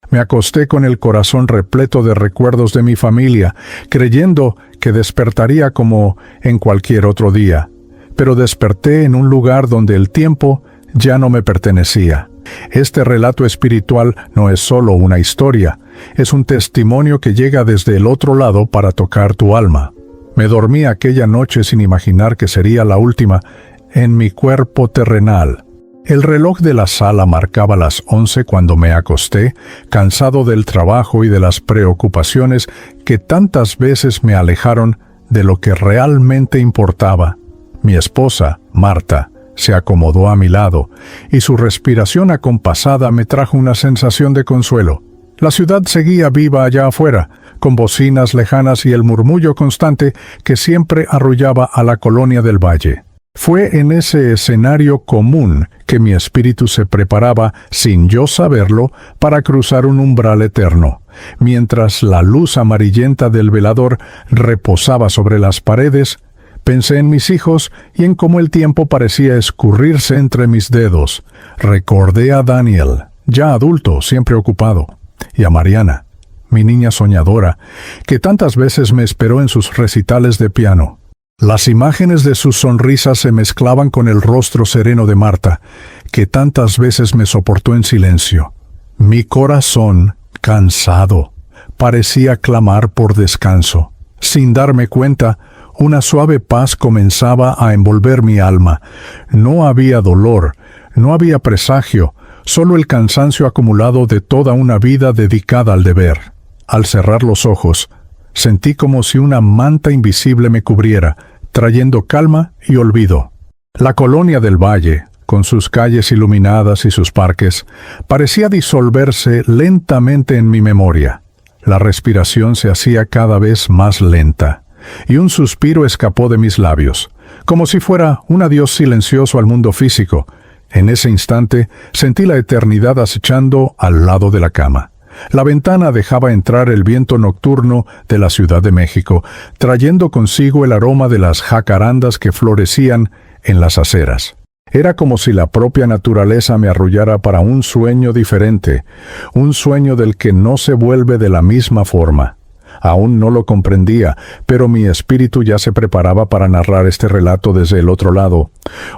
Me acosté con el corazón repleto de recuerdos de mi familia, creyendo que despertaría como en cualquier otro día. Pero desperté en un lugar donde el tiempo ya no me pertenecía. Este relato espiritual no es solo una historia, es un testimonio que llega desde el otro lado para tocar tu alma. Me dormí aquella noche sin imaginar que sería la última en mi cuerpo terrenal. El reloj de la sala marcaba las 11 cuando me acosté, cansado del trabajo y de las preocupaciones que tantas veces me alejaron de lo que realmente importaba. Mi esposa, Marta, se acomodó a mi lado, y su respiración acompasada me trajo una sensación de consuelo. La ciudad seguía viva allá afuera, con bocinas lejanas y el murmullo constante que siempre arrullaba a la colonia del Valle. Fue en ese escenario común que mi espíritu se preparaba, sin yo saberlo, para cruzar un umbral eterno. Mientras la luz amarillenta del velador reposaba sobre las paredes, pensé en mis hijos y en cómo el tiempo parecía escurrirse entre mis dedos. Recordé a Daniel, ya adulto, siempre ocupado, y a Mariana, mi niña soñadora, que tantas veces me esperó en sus recitales de piano. Las imágenes de sus sonrisas se mezclaban con el rostro sereno de Marta, que tantas veces me soportó en silencio. Mi corazón, cansado, parecía clamar por descanso. Sin darme cuenta, una suave paz comenzaba a envolver mi alma. No había dolor, no había presagio, solo el cansancio acumulado de toda una vida dedicada al deber. Al cerrar los ojos, sentí como si una manta invisible me cubriera, trayendo calma y olvido. La colonia del Valle, con sus calles iluminadas y sus parques, parecía disolverse lentamente en mi memoria. La respiración se hacía cada vez más lenta, y un suspiro escapó de mis labios, como si fuera un adiós silencioso al mundo físico. En ese instante sentí la eternidad acechando al lado de la cama. La ventana dejaba entrar el viento nocturno de la Ciudad de México, trayendo consigo el aroma de las jacarandas que florecían en las aceras. Era como si la propia naturaleza me arrullara para un sueño diferente, un sueño del que no se vuelve de la misma forma. Aún no lo comprendía, pero mi espíritu ya se preparaba para narrar este relato desde el otro lado,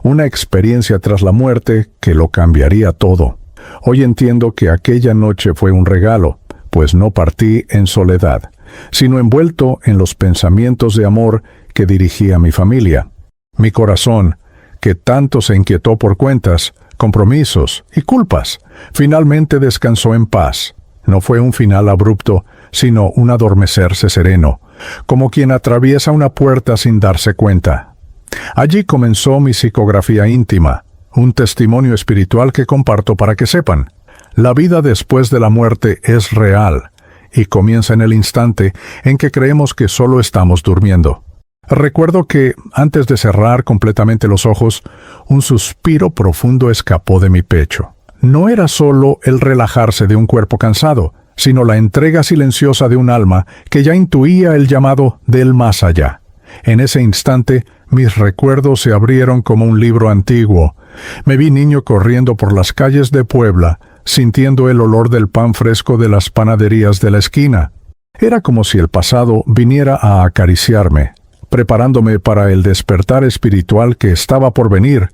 una experiencia tras la muerte que lo cambiaría todo. Hoy entiendo que aquella noche fue un regalo, pues no partí en soledad, sino envuelto en los pensamientos de amor que dirigí a mi familia. Mi corazón, que tanto se inquietó por cuentas, compromisos y culpas, finalmente descansó en paz. No fue un final abrupto, sino un adormecerse sereno, como quien atraviesa una puerta sin darse cuenta. Allí comenzó mi psicografía íntima, un testimonio espiritual que comparto para que sepan. La vida después de la muerte es real, y comienza en el instante en que creemos que solo estamos durmiendo. Recuerdo que, antes de cerrar completamente los ojos, un suspiro profundo escapó de mi pecho. No era solo el relajarse de un cuerpo cansado, sino la entrega silenciosa de un alma que ya intuía el llamado del más allá. En ese instante, mis recuerdos se abrieron como un libro antiguo. Me vi niño corriendo por las calles de Puebla, sintiendo el olor del pan fresco de las panaderías de la esquina. Era como si el pasado viniera a acariciarme, preparándome para el despertar espiritual que estaba por venir.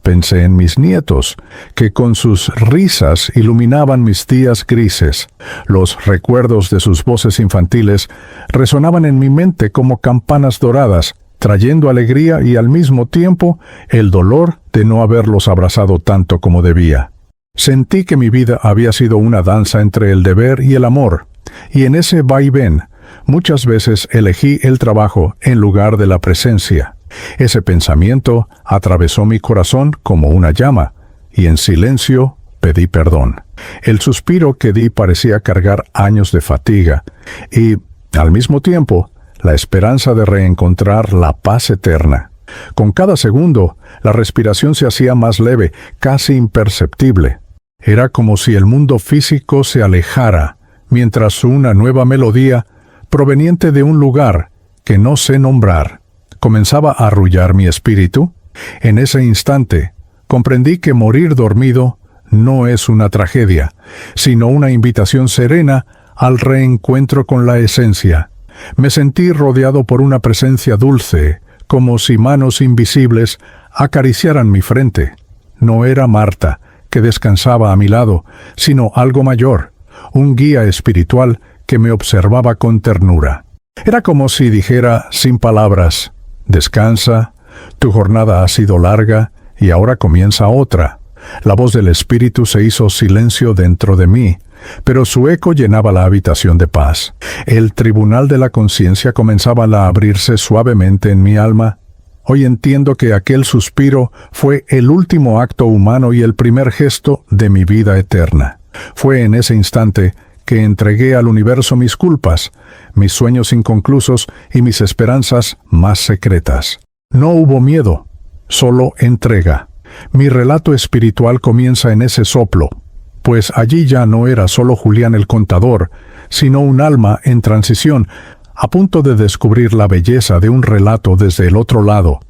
Pensé en mis nietos, que con sus risas iluminaban mis días grises. Los recuerdos de sus voces infantiles resonaban en mi mente como campanas doradas, trayendo alegría y al mismo tiempo el dolor de no haberlos abrazado tanto como debía. Sentí que mi vida había sido una danza entre el deber y el amor, y en ese vaivén muchas veces elegí el trabajo en lugar de la presencia. Ese pensamiento atravesó mi corazón como una llama, y en silencio pedí perdón. El suspiro que di parecía cargar años de fatiga, y, al mismo tiempo, la esperanza de reencontrar la paz eterna. Con cada segundo, la respiración se hacía más leve, casi imperceptible. Era como si el mundo físico se alejara, mientras una nueva melodía, proveniente de un lugar que no sé nombrar, comenzaba a arrullar mi espíritu. En ese instante, comprendí que morir dormido no es una tragedia, sino una invitación serena al reencuentro con la esencia. Me sentí rodeado por una presencia dulce, como si manos invisibles acariciaran mi frente. No era Marta, que descansaba a mi lado, sino algo mayor, un guía espiritual que me observaba con ternura. Era como si dijera sin palabras: descansa, tu jornada ha sido larga y ahora comienza otra. La voz del espíritu se hizo silencio dentro de mí, pero su eco llenaba la habitación de paz. El tribunal de la conciencia comenzaba a abrirse suavemente en mi alma. Hoy entiendo que aquel suspiro fue el último acto humano y el primer gesto de mi vida eterna. Fue en ese instante que entregué al universo mis culpas, mis sueños inconclusos y mis esperanzas más secretas. No hubo miedo, solo entrega. Mi relato espiritual comienza en ese soplo, pues allí ya no era solo Julián el contador, sino un alma en transición, a punto de descubrir la belleza de un relato desde el otro lado,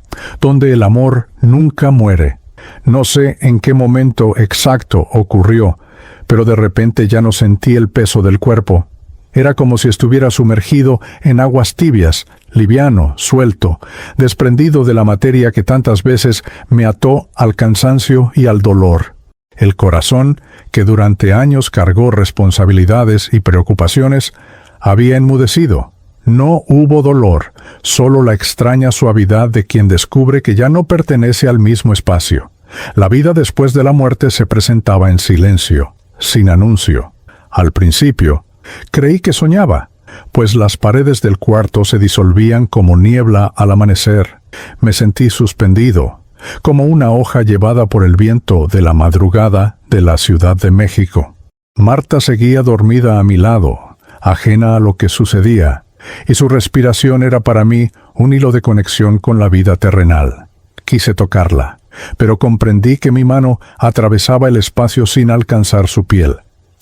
donde el amor nunca muere. No sé en qué momento exacto ocurrió, pero de repente ya no sentí el peso del cuerpo. Era como si estuviera sumergido en aguas tibias, liviano, suelto, desprendido de la materia que tantas veces me ató al cansancio y al dolor. El corazón, que durante años cargó responsabilidades y preocupaciones, había enmudecido. No hubo dolor, solo la extraña suavidad de quien descubre que ya no pertenece al mismo espacio. La vida después de la muerte se presentaba en silencio, sin anuncio. Al principio, creí que soñaba, pues las paredes del cuarto se disolvían como niebla al amanecer. Me sentí suspendido, como una hoja llevada por el viento de la madrugada de la Ciudad de México. Marta seguía dormida a mi lado, ajena a lo que sucedía, y su respiración era para mí un hilo de conexión con la vida terrenal. Quise tocarla, pero comprendí que mi mano atravesaba el espacio sin alcanzar su piel.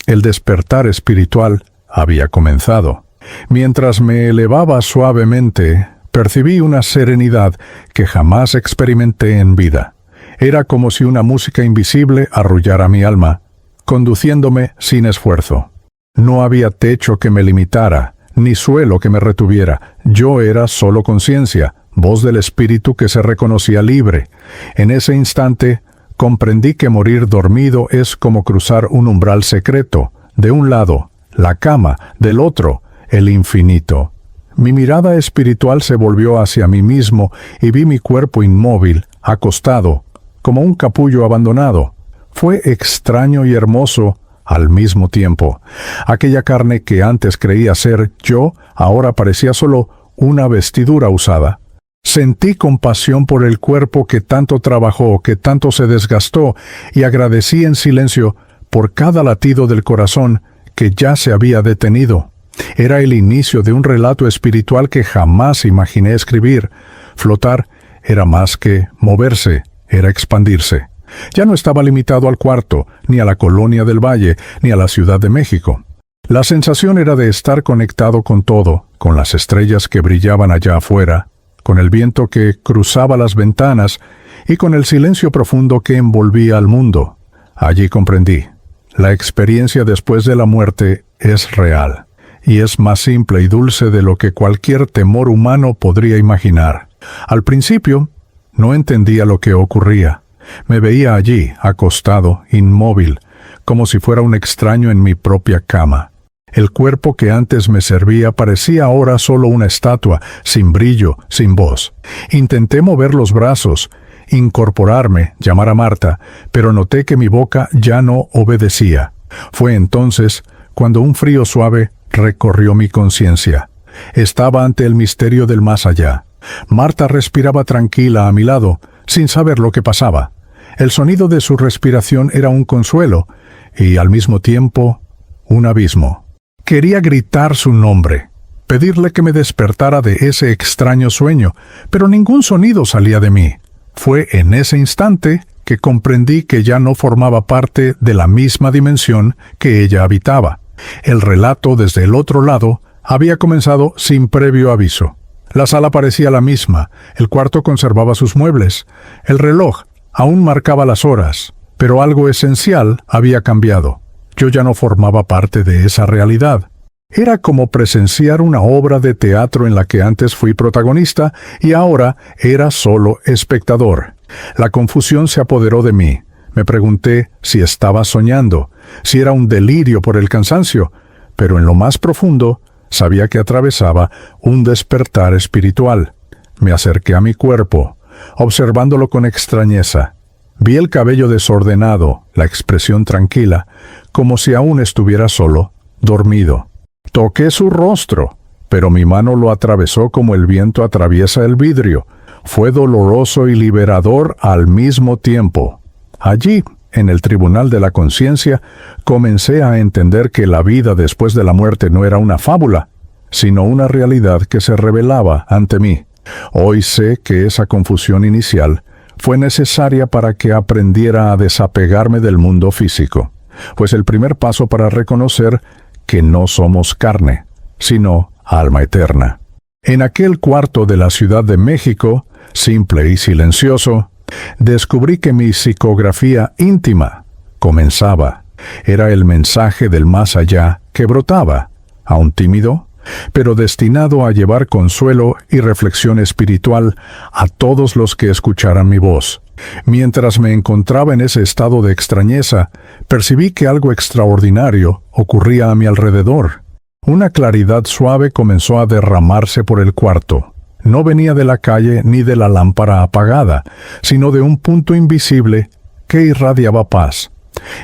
El despertar espiritual había comenzado. Mientras me elevaba suavemente, percibí una serenidad que jamás experimenté en vida. Era como si una música invisible arrullara mi alma, conduciéndome sin esfuerzo. No había techo que me limitara, ni suelo que me retuviera. Yo era solo conciencia, voz del espíritu que se reconocía libre. En ese instante, comprendí que morir dormido es como cruzar un umbral secreto. De un lado, la cama; del otro, el infinito. Mi mirada espiritual se volvió hacia mí mismo y vi mi cuerpo inmóvil, acostado, como un capullo abandonado. Fue extraño y hermoso al mismo tiempo. Aquella carne que antes creía ser yo, ahora parecía solo una vestidura usada. Sentí compasión por el cuerpo que tanto trabajó, que tanto se desgastó, y agradecí en silencio por cada latido del corazón que ya se había detenido. Era el inicio de un relato espiritual que jamás imaginé escribir. Flotar era más que moverse, era expandirse. Ya no estaba limitado al cuarto, ni a la colonia del Valle, ni a la Ciudad de México. La sensación era de estar conectado con todo, con las estrellas que brillaban allá afuera, con el viento que cruzaba las ventanas y con el silencio profundo que envolvía al mundo. Allí comprendí: la experiencia después de la muerte es real, y es más simple y dulce de lo que cualquier temor humano podría imaginar. Al principio, no entendía lo que ocurría. Me veía allí, acostado, inmóvil, como si fuera un extraño en mi propia cama. El cuerpo que antes me servía parecía ahora solo una estatua, sin brillo, sin voz. Intenté mover los brazos, incorporarme, llamar a Marta, pero noté que mi boca ya no obedecía. Fue entonces cuando un frío suave recorrió mi conciencia. Estaba ante el misterio del más allá. Marta respiraba tranquila a mi lado, sin saber lo que pasaba. El sonido de su respiración era un consuelo, y al mismo tiempo, un abismo. Quería gritar su nombre, pedirle que me despertara de ese extraño sueño, pero ningún sonido salía de mí. Fue en ese instante que comprendí que ya no formaba parte de la misma dimensión que ella habitaba. El relato desde el otro lado había comenzado sin previo aviso. La sala parecía la misma, el cuarto conservaba sus muebles, el reloj aún marcaba las horas, Pero algo esencial había cambiado. Yo ya no formaba parte de esa realidad. Era como presenciar una obra de teatro en la que antes fui protagonista y ahora era solo espectador. La confusión se apoderó de mí. Me pregunté si estaba soñando, si era un delirio por el cansancio, pero en lo más profundo sabía que atravesaba un despertar espiritual. Me acerqué a mi cuerpo, observándolo con extrañeza. Vi el cabello desordenado, la expresión tranquila, como si aún estuviera solo, dormido. Toqué su rostro, pero mi mano lo atravesó como el viento atraviesa el vidrio. Fue doloroso y liberador al mismo tiempo. Allí, en el tribunal de la conciencia, comencé a entender que la vida después de la muerte no era una fábula, sino una realidad que se revelaba ante mí. Hoy sé que esa confusión inicial fue necesaria para que aprendiera a desapegarme del mundo físico, pues el primer paso para reconocer que no somos carne, sino alma eterna. En aquel cuarto de la Ciudad de México, simple y silencioso, descubrí que mi psicografía íntima comenzaba. Era el mensaje del más allá que brotaba, aún tímido, pero destinado a llevar consuelo y reflexión espiritual a todos los que escucharan mi voz. Mientras me encontraba en ese estado de extrañeza, percibí que algo extraordinario ocurría a mi alrededor. Una claridad suave comenzó a derramarse por el cuarto. No venía de la calle ni de la lámpara apagada, sino de un punto invisible que irradiaba paz.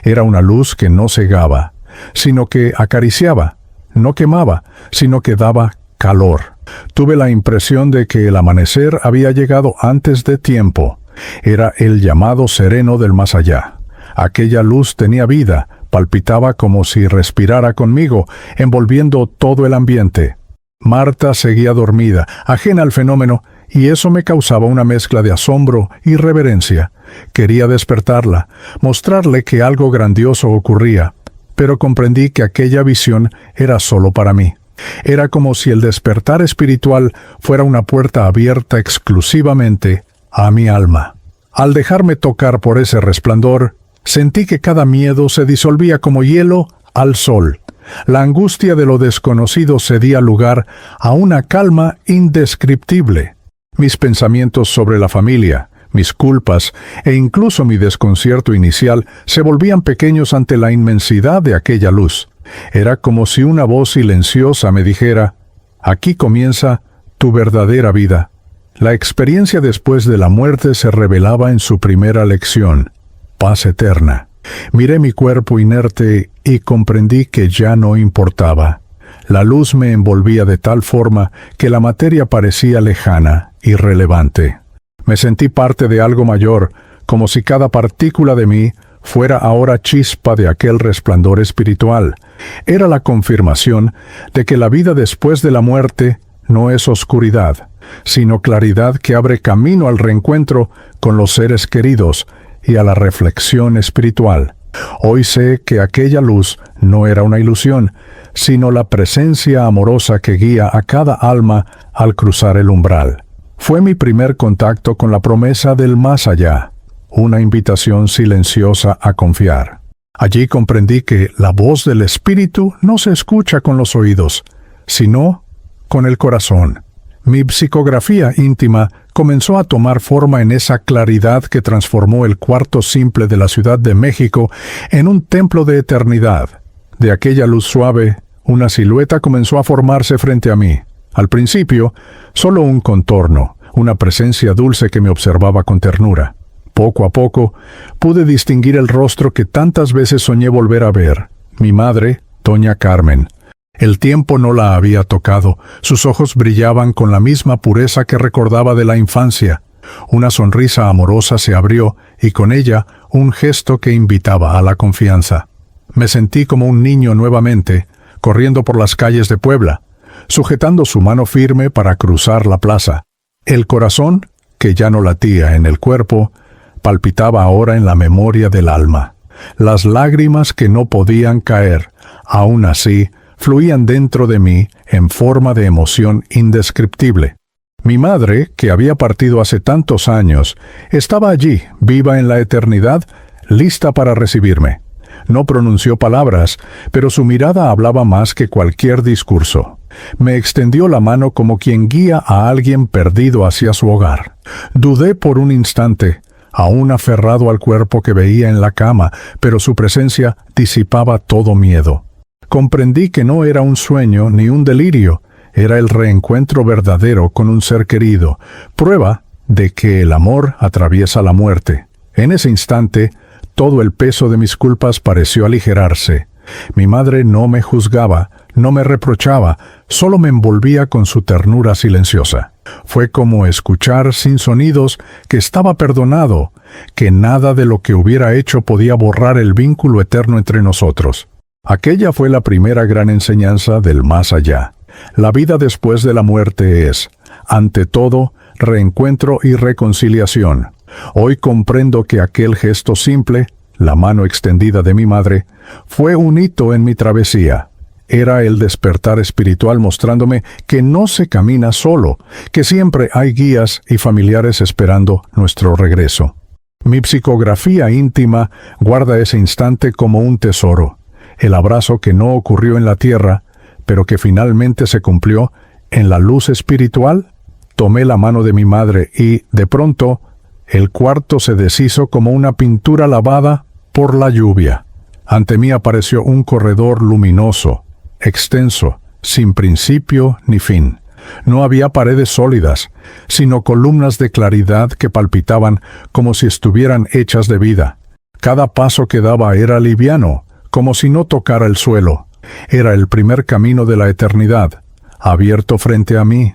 Era una luz que no cegaba, sino que acariciaba, no quemaba, sino que daba calor. Tuve la impresión de que el amanecer había llegado antes de tiempo. Era el llamado sereno del más allá. Aquella luz tenía vida, palpitaba como si respirara conmigo, envolviendo todo el ambiente. Marta seguía dormida, ajena al fenómeno, y eso me causaba una mezcla de asombro y reverencia. Quería despertarla, mostrarle que algo grandioso ocurría, pero comprendí que aquella visión era solo para mí. Era como si el despertar espiritual fuera una puerta abierta exclusivamente a mi alma. Al dejarme tocar por ese resplandor, sentí que cada miedo se disolvía como hielo al sol. La angustia de lo desconocido cedía lugar a una calma indescriptible. Mis pensamientos sobre la familia, mis culpas e incluso mi desconcierto inicial se volvían pequeños ante la inmensidad de aquella luz. Era como si una voz silenciosa me dijera: aquí comienza tu verdadera vida. La experiencia después de la muerte se revelaba en su primera lección: paz eterna. Miré mi cuerpo inerte y comprendí que ya no importaba. La luz me envolvía de tal forma que la materia parecía lejana, irrelevante. Me sentí parte de algo mayor, como si cada partícula de mí fuera ahora chispa de aquel resplandor espiritual. Era la confirmación de que la vida después de la muerte no es oscuridad, sino claridad que abre camino al reencuentro con los seres queridos y a la reflexión espiritual. Hoy sé que aquella luz no era una ilusión, sino la presencia amorosa que guía a cada alma al cruzar el umbral. Fue mi primer contacto con la promesa del más allá, una invitación silenciosa a confiar. Allí comprendí que la voz del espíritu no se escucha con los oídos, sino con el corazón. Mi psicografía íntima comenzó a tomar forma en esa claridad que transformó el cuarto simple de la Ciudad de México en un templo de eternidad. De aquella luz suave, una silueta comenzó a formarse frente a mí. Al principio, solo un contorno, una presencia dulce que me observaba con ternura. Poco a poco, pude distinguir el rostro que tantas veces soñé volver a ver: mi madre, doña Carmen. El tiempo no la había tocado, sus ojos brillaban con la misma pureza que recordaba de la infancia. Una sonrisa amorosa se abrió y con ella un gesto que invitaba a la confianza. Me sentí como un niño nuevamente, corriendo por las calles de Puebla, sujetando su mano firme para cruzar la plaza. El corazón, que ya no latía en el cuerpo, palpitaba ahora en la memoria del alma. Las lágrimas que no podían caer, aún así, fluían dentro de mí en forma de emoción indescriptible. Mi madre, que había partido hace tantos años, estaba allí, viva en la eternidad, lista para recibirme. No pronunció palabras, pero su mirada hablaba más que cualquier discurso. Me extendió la mano como quien guía a alguien perdido hacia su hogar. Dudé por un instante, aún aferrado al cuerpo que veía en la cama, pero su presencia disipaba todo miedo. Comprendí que no era un sueño ni un delirio, era el reencuentro verdadero con un ser querido, prueba de que el amor atraviesa la muerte. En ese instante, todo el peso de mis culpas pareció aligerarse. Mi madre no me juzgaba, no me reprochaba, solo me envolvía con su ternura silenciosa. Fue como escuchar sin sonidos que estaba perdonado, que nada de lo que hubiera hecho podía borrar el vínculo eterno entre nosotros. Aquella fue la primera gran enseñanza del más allá. La vida después de la muerte es, ante todo, reencuentro y reconciliación. Hoy comprendo que aquel gesto simple, la mano extendida de mi madre, fue un hito en mi travesía. Era el despertar espiritual mostrándome que no se camina solo, que siempre hay guías y familiares esperando nuestro regreso. Mi psicografía íntima guarda ese instante como un tesoro, el abrazo que no ocurrió en la tierra, pero que finalmente se cumplió en la luz espiritual. Tomé la mano de mi madre y, de pronto, el cuarto se deshizo como una pintura lavada por la lluvia. Ante mí apareció un corredor luminoso, extenso, sin principio ni fin. No había paredes sólidas, sino columnas de claridad que palpitaban como si estuvieran hechas de vida. Cada paso que daba era liviano, como si no tocara el suelo. Era el primer camino de la eternidad, abierto frente a mí.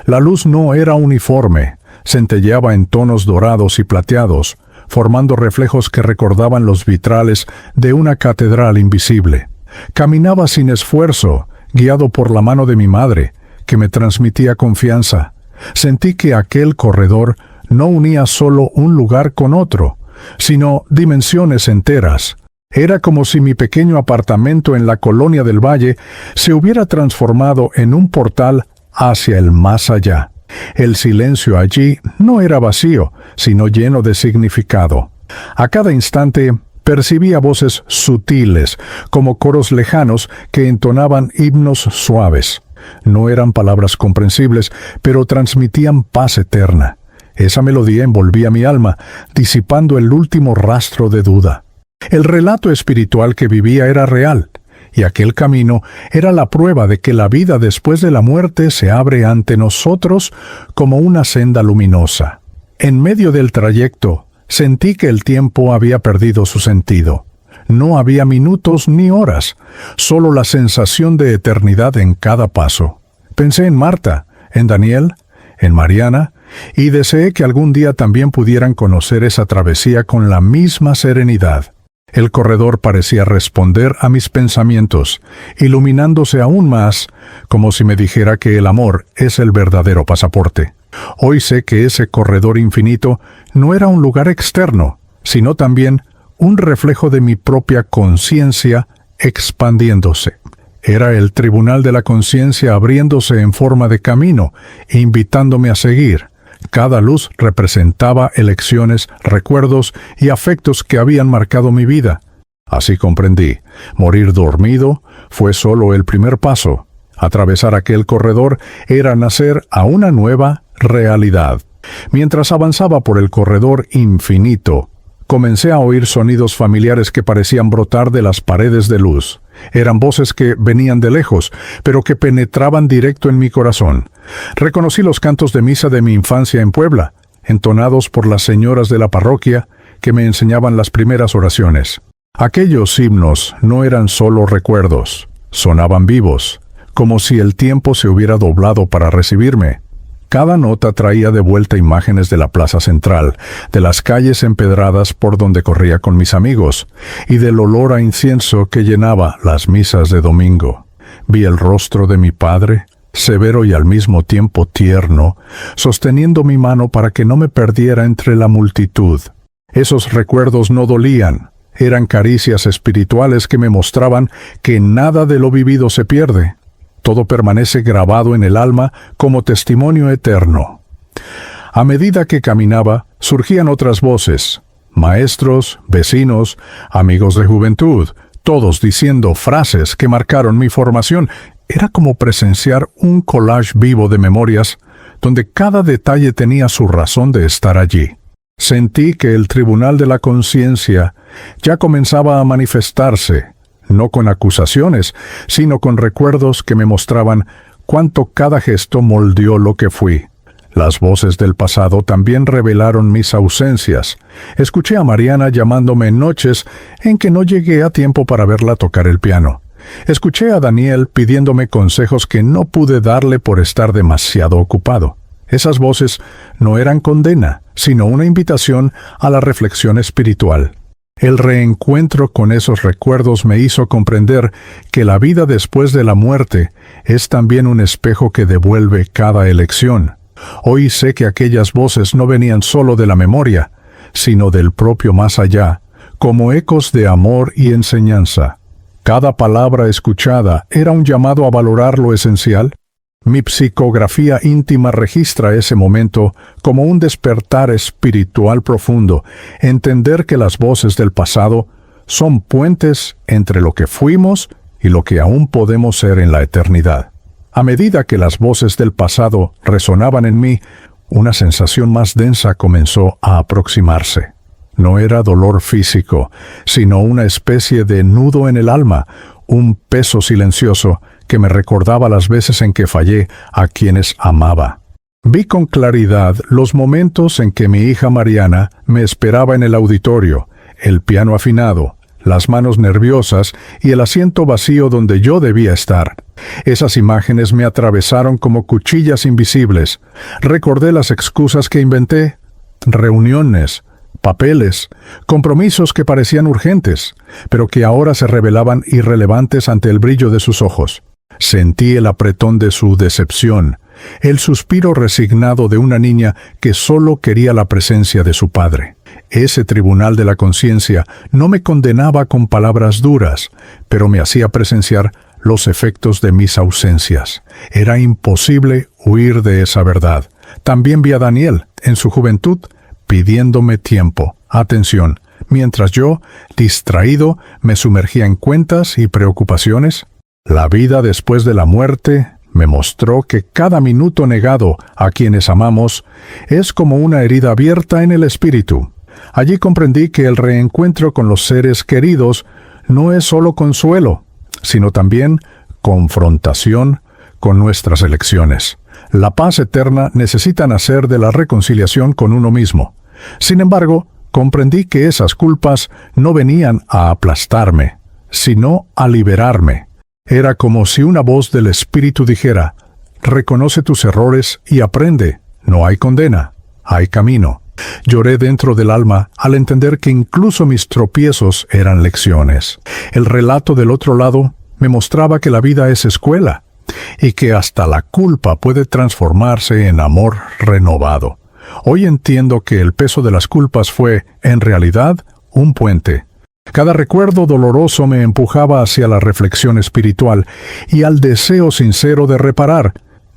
La luz no era uniforme, centelleaba en tonos dorados y plateados, formando reflejos que recordaban los vitrales de una catedral invisible. Caminaba sin esfuerzo, guiado por la mano de mi madre, que me transmitía confianza. Sentí que aquel corredor no unía solo un lugar con otro, sino dimensiones enteras. Era como si mi pequeño apartamento en la colonia del Valle se hubiera transformado en un portal hacia el más allá. El silencio allí no era vacío, sino lleno de significado. A cada instante percibía voces sutiles, como coros lejanos que entonaban himnos suaves. No eran palabras comprensibles, pero transmitían paz eterna. Esa melodía envolvía mi alma, disipando el último rastro de duda. El relato espiritual que vivía era real, y aquel camino era la prueba de que la vida después de la muerte se abre ante nosotros como una senda luminosa. En medio del trayecto, sentí que el tiempo había perdido su sentido. No había minutos ni horas, solo la sensación de eternidad en cada paso. Pensé en Marta, en Daniel, en Mariana, y deseé que algún día también pudieran conocer esa travesía con la misma serenidad. El corredor parecía responder a mis pensamientos, iluminándose aún más, como si me dijera que el amor es el verdadero pasaporte. Hoy sé que ese corredor infinito no era un lugar externo, sino también un reflejo de mi propia conciencia expandiéndose. Era el tribunal de la conciencia abriéndose en forma de camino, invitándome a seguir. Cada luz representaba elecciones, recuerdos y afectos que habían marcado mi vida. Así comprendí, morir dormido fue solo el primer paso. Atravesar aquel corredor era nacer a una nueva realidad. Mientras avanzaba por el corredor infinito, comencé a oír sonidos familiares que parecían brotar de las paredes de luz. Eran voces que venían de lejos, pero que penetraban directo en mi corazón. Reconocí los cantos de misa de mi infancia en Puebla, entonados por las señoras de la parroquia que me enseñaban las primeras oraciones. Aquellos himnos no eran solo recuerdos, sonaban vivos, como si el tiempo se hubiera doblado para recibirme. Cada nota traía de vuelta imágenes de la plaza central, de las calles empedradas por donde corría con mis amigos, y del olor a incienso que llenaba las misas de domingo. Vi el rostro de mi padre, severo y al mismo tiempo tierno, sosteniendo mi mano para que no me perdiera entre la multitud. Esos recuerdos no dolían, eran caricias espirituales que me mostraban que nada de lo vivido se pierde. Todo permanece grabado en el alma como testimonio eterno. A medida que caminaba, surgían otras voces, Maestros, vecinos, amigos de juventud, todos diciendo frases que marcaron mi formación. Era como presenciar un collage vivo de memorias, donde cada detalle tenía su razón de estar allí. Sentí que el tribunal de la conciencia ya comenzaba a manifestarse, no con acusaciones, sino con recuerdos que me mostraban cuánto cada gesto moldeó lo que fui. Las voces del pasado también revelaron mis ausencias. Escuché a Mariana llamándome en noches en que no llegué a tiempo para verla tocar el piano. Escuché a Daniel pidiéndome consejos que no pude darle por estar demasiado ocupado. Esas voces no eran condena, sino una invitación a la reflexión espiritual. El reencuentro con esos recuerdos me hizo comprender que la vida después de la muerte es también un espejo que devuelve cada elección. Hoy sé que aquellas voces no venían solo de la memoria, sino del propio más allá, como ecos de amor y enseñanza. Cada palabra escuchada era un llamado a valorar lo esencial. Mi psicografía íntima registra ese momento como un despertar espiritual profundo, entender que las voces del pasado son puentes entre lo que fuimos y lo que aún podemos ser en la eternidad. A medida que las voces del pasado resonaban en mí, una sensación más densa comenzó a aproximarse. No era dolor físico, sino una especie de nudo en el alma, un peso silencioso que me recordaba las veces en que fallé a quienes amaba. Vi con claridad los momentos en que mi hija Mariana me esperaba en el auditorio, el piano afinado, las manos nerviosas y el asiento vacío donde yo debía estar. Esas imágenes me atravesaron como cuchillas invisibles. Recordé las excusas que inventé, reuniones, papeles, compromisos que parecían urgentes, pero que ahora se revelaban irrelevantes ante el brillo de sus ojos. Sentí el apretón de su decepción, el suspiro resignado de una niña que solo quería la presencia de su padre. Ese tribunal de la conciencia no me condenaba con palabras duras, pero me hacía presenciar los efectos de mis ausencias. Era imposible huir de esa verdad. También vi a Daniel, en su juventud, pidiéndome tiempo, atención, mientras yo, distraído, me sumergía en cuentas y preocupaciones. La vida después de la muerte me mostró que cada minuto negado a quienes amamos es como una herida abierta en el espíritu. Allí comprendí que el reencuentro con los seres queridos no es solo consuelo, sino también confrontación con nuestras elecciones. La paz eterna necesita nacer de la reconciliación con uno mismo. Sin embargo, comprendí que esas culpas no venían a aplastarme, sino a liberarme. Era como si una voz del Espíritu dijera: reconoce tus errores y aprende. No hay condena, hay camino. Lloré dentro del alma al entender que incluso mis tropiezos eran lecciones. El relato del otro lado me mostraba que la vida es escuela y que hasta la culpa puede transformarse en amor renovado. Hoy entiendo que el peso de las culpas fue, en realidad, un puente. Cada recuerdo doloroso me empujaba hacia la reflexión espiritual y al deseo sincero de reparar,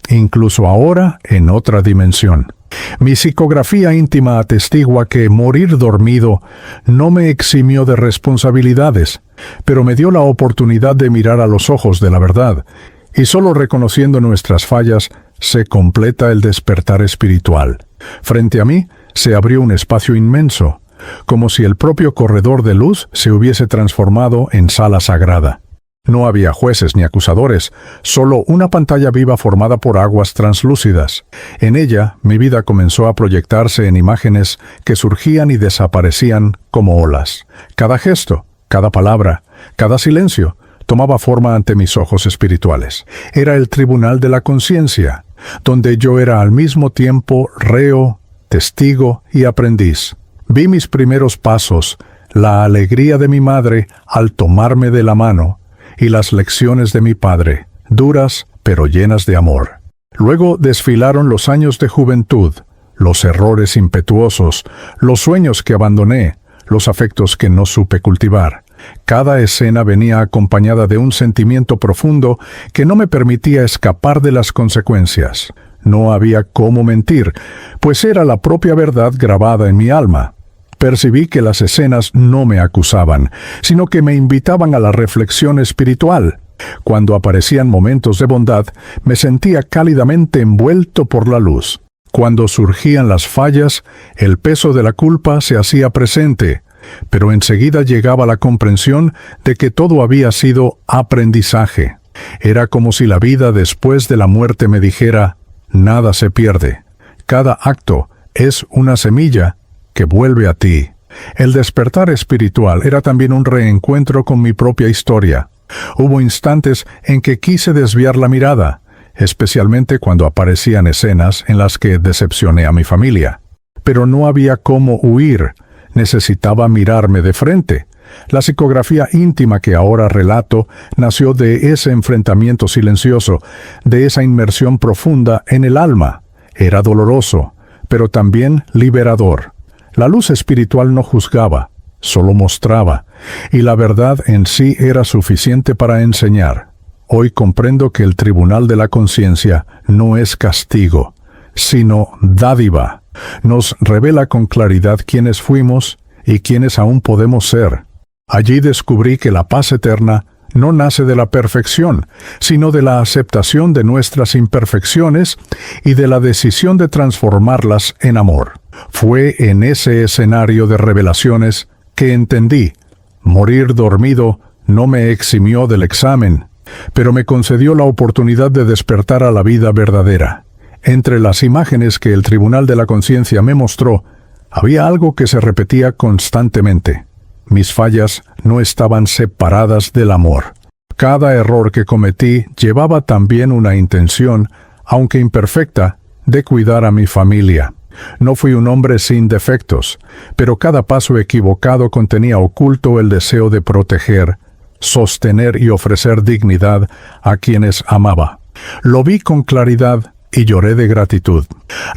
incluso ahora en otra dimensión. Mi psicografía íntima atestigua que morir dormido no me eximió de responsabilidades, pero me dio la oportunidad de mirar a los ojos de la verdad, y solo reconociendo nuestras fallas se completa el despertar espiritual. Frente a mí se abrió un espacio inmenso, como si el propio corredor de luz se hubiese transformado en sala sagrada. No había jueces ni acusadores, solo una pantalla viva formada por aguas translúcidas. En ella, mi vida comenzó a proyectarse en imágenes que surgían y desaparecían como olas. Cada gesto, cada palabra, cada silencio, tomaba forma ante mis ojos espirituales. Era el tribunal de la conciencia, donde yo era al mismo tiempo reo, testigo y aprendiz. Vi mis primeros pasos, la alegría de mi madre al tomarme de la mano, y las lecciones de mi padre, duras pero llenas de amor. Luego desfilaron los años de juventud, los errores impetuosos, los sueños que abandoné, los afectos que no supe cultivar. Cada escena venía acompañada de un sentimiento profundo que no me permitía escapar de las consecuencias. No había cómo mentir, pues era la propia verdad grabada en mi alma. Percibí que las escenas no me acusaban, sino que me invitaban a la reflexión espiritual. Cuando aparecían momentos de bondad, me sentía cálidamente envuelto por la luz. Cuando surgían las fallas, el peso de la culpa se hacía presente, pero enseguida llegaba la comprensión de que todo había sido aprendizaje. Era como si la vida después de la muerte me dijera: nada se pierde. Cada acto es una semilla que vuelve a ti. El despertar espiritual era también un reencuentro con mi propia historia. Hubo instantes en que quise desviar la mirada, especialmente cuando aparecían escenas en las que decepcioné a mi familia. Pero no había cómo huir, necesitaba mirarme de frente. La psicografía íntima que ahora relato nació de ese enfrentamiento silencioso, de esa inmersión profunda en el alma. Era doloroso, pero también liberador. La luz espiritual no juzgaba, solo mostraba, y la verdad en sí era suficiente para enseñar. Hoy comprendo que el tribunal de la conciencia no es castigo, sino dádiva. Nos revela con claridad quiénes fuimos y quiénes aún podemos ser. Allí descubrí que la paz eterna no nace de la perfección, sino de la aceptación de nuestras imperfecciones y de la decisión de transformarlas en amor. Fue en ese escenario de revelaciones que entendí: morir dormido no me eximió del examen, pero me concedió la oportunidad de despertar a la vida verdadera. Entre las imágenes que el Tribunal de la Conciencia me mostró, había algo que se repetía constantemente. Mis fallas no estaban separadas del amor. Cada error que cometí llevaba también una intención, aunque imperfecta, de cuidar a mi familia. No fui un hombre sin defectos, pero cada paso equivocado contenía oculto el deseo de proteger, sostener y ofrecer dignidad a quienes amaba. Lo vi con claridad y lloré de gratitud.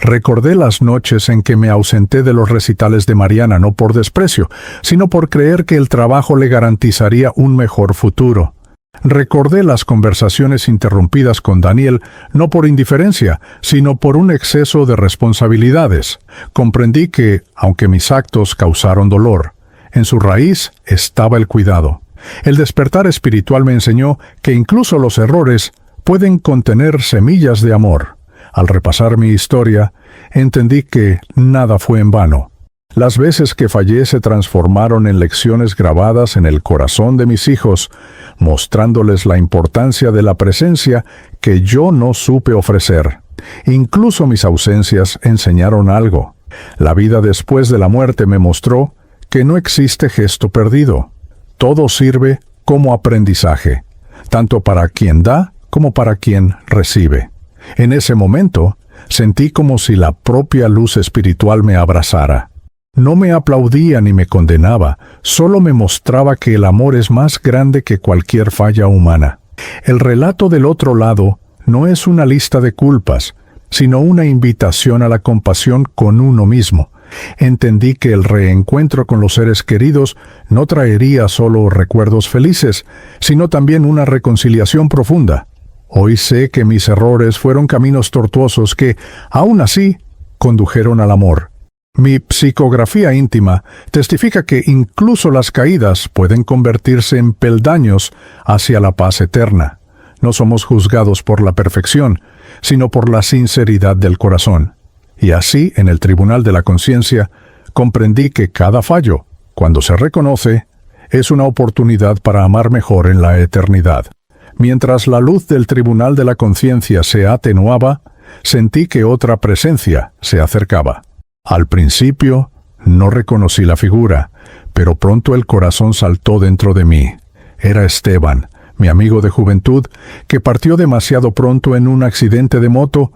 Recordé las noches en que me ausenté de los recitales de Mariana, no por desprecio, sino por creer que el trabajo le garantizaría un mejor futuro. Recordé las conversaciones interrumpidas con Daniel, no por indiferencia, sino por un exceso de responsabilidades. Comprendí que, aunque mis actos causaron dolor, en su raíz estaba el cuidado. El despertar espiritual me enseñó que incluso los errores pueden contener semillas de amor. Al repasar mi historia, entendí que nada fue en vano. Las veces que fallé se transformaron en lecciones grabadas en el corazón de mis hijos, mostrándoles la importancia de la presencia que yo no supe ofrecer. Incluso mis ausencias enseñaron algo. La vida después de la muerte me mostró que no existe gesto perdido. Todo sirve como aprendizaje, tanto para quien da como para quien recibe. En ese momento, sentí como si la propia luz espiritual me abrazara. No me aplaudía ni me condenaba, solo me mostraba que el amor es más grande que cualquier falla humana. El relato del otro lado no es una lista de culpas, sino una invitación a la compasión con uno mismo. Entendí que el reencuentro con los seres queridos no traería solo recuerdos felices, sino también una reconciliación profunda. Hoy sé que mis errores fueron caminos tortuosos que, aún así, condujeron al amor. Mi psicografía íntima testifica que incluso las caídas pueden convertirse en peldaños hacia la paz eterna. No somos juzgados por la perfección, sino por la sinceridad del corazón. Y así, en el Tribunal de la Conciencia, comprendí que cada fallo, cuando se reconoce, es una oportunidad para amar mejor en la eternidad. Mientras la luz del Tribunal de la Conciencia se atenuaba, sentí que otra presencia se acercaba. Al principio, no reconocí la figura, pero pronto el corazón saltó dentro de mí. Era Esteban, mi amigo de juventud, que partió demasiado pronto en un accidente de moto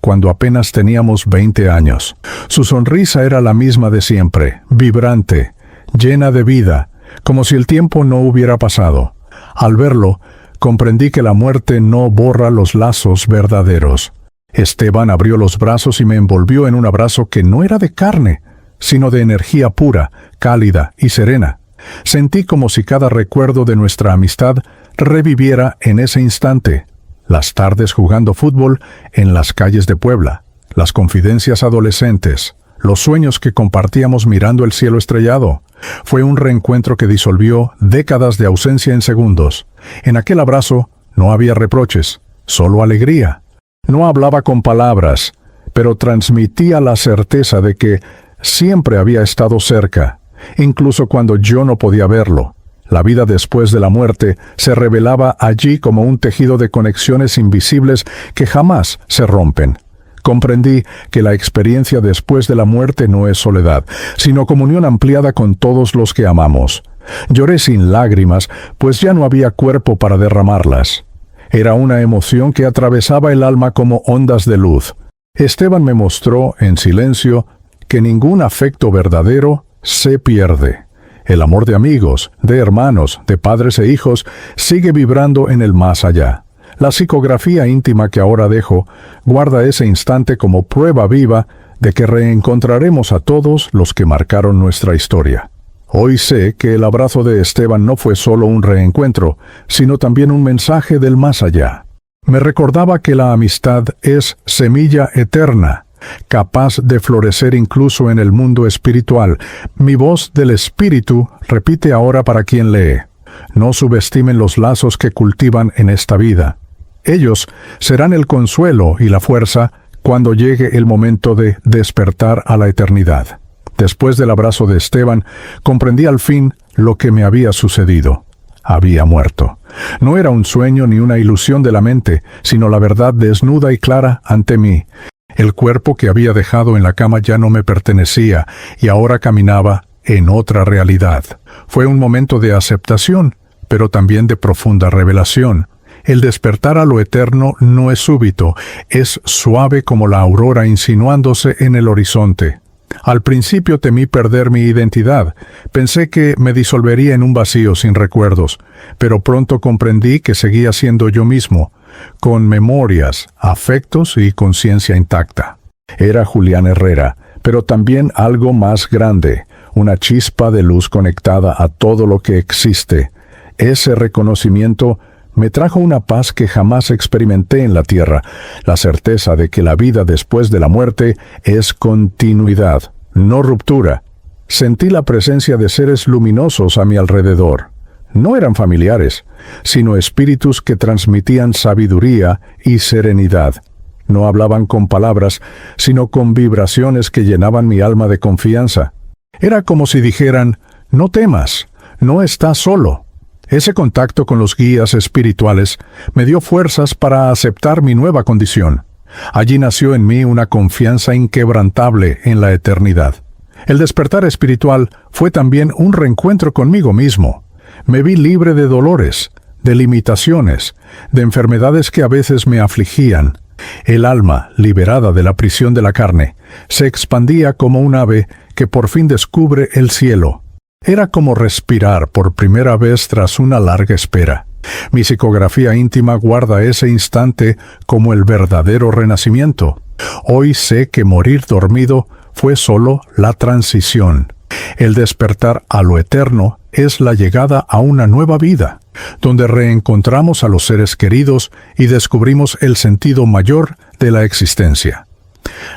cuando apenas teníamos 20 años. Su sonrisa era la misma de siempre, vibrante, llena de vida, como si el tiempo no hubiera pasado. Al verlo, comprendí que la muerte no borra los lazos verdaderos. Esteban abrió los brazos y me envolvió en un abrazo que no era de carne, sino de energía pura, cálida y serena. Sentí como si cada recuerdo de nuestra amistad reviviera en ese instante. Las tardes jugando fútbol en las calles de Puebla, las confidencias adolescentes, los sueños que compartíamos mirando el cielo estrellado. Fue un reencuentro que disolvió décadas de ausencia en segundos. En aquel abrazo no había reproches, solo alegría. No hablaba con palabras, pero transmitía la certeza de que siempre había estado cerca, incluso cuando yo no podía verlo. La vida después de la muerte se revelaba allí como un tejido de conexiones invisibles que jamás se rompen. Comprendí que la experiencia después de la muerte no es soledad, sino comunión ampliada con todos los que amamos. Lloré sin lágrimas, pues ya no había cuerpo para derramarlas. Era una emoción que atravesaba el alma como ondas de luz. Esteban me mostró, en silencio, que ningún afecto verdadero se pierde. El amor de amigos, de hermanos, de padres e hijos sigue vibrando en el más allá. La psicografía íntima que ahora dejo guarda ese instante como prueba viva de que reencontraremos a todos los que marcaron nuestra historia. Hoy sé que el abrazo de Esteban no fue solo un reencuentro, sino también un mensaje del más allá. Me recordaba que la amistad es semilla eterna, capaz de florecer incluso en el mundo espiritual. Mi voz del espíritu repite ahora para quien lee: no subestimen los lazos que cultivan en esta vida. Ellos serán el consuelo y la fuerza cuando llegue el momento de despertar a la eternidad. Después del abrazo de Esteban, comprendí al fin lo que me había sucedido. Había muerto. No era un sueño ni una ilusión de la mente, sino la verdad desnuda y clara ante mí. El cuerpo que había dejado en la cama ya no me pertenecía y ahora caminaba en otra realidad. Fue un momento de aceptación, pero también de profunda revelación. El despertar a lo eterno no es súbito, es suave como la aurora insinuándose en el horizonte. Al principio temí perder mi identidad. Pensé que me disolvería en un vacío sin recuerdos, pero pronto comprendí que seguía siendo yo mismo, con memorias, afectos y conciencia intacta. Era Julián Herrera, pero también algo más grande, una chispa de luz conectada a todo lo que existe. Ese reconocimiento me trajo una paz que jamás experimenté en la tierra, la certeza de que la vida después de la muerte es continuidad, no ruptura. Sentí la presencia de seres luminosos a mi alrededor. No eran familiares, sino espíritus que transmitían sabiduría y serenidad. No hablaban con palabras, sino con vibraciones que llenaban mi alma de confianza. Era como si dijeran: no temas, no estás solo. Ese contacto con los guías espirituales me dio fuerzas para aceptar mi nueva condición. Allí nació en mí una confianza inquebrantable en la eternidad. El despertar espiritual fue también un reencuentro conmigo mismo. Me vi libre de dolores, de limitaciones, de enfermedades que a veces me afligían. El alma, liberada de la prisión de la carne, se expandía como un ave que por fin descubre el cielo. Era como respirar por primera vez tras una larga espera. Mi psicografía íntima guarda ese instante como el verdadero renacimiento. Hoy sé que morir dormido fue solo la transición. El despertar a lo eterno es la llegada a una nueva vida, donde reencontramos a los seres queridos y descubrimos el sentido mayor de la existencia.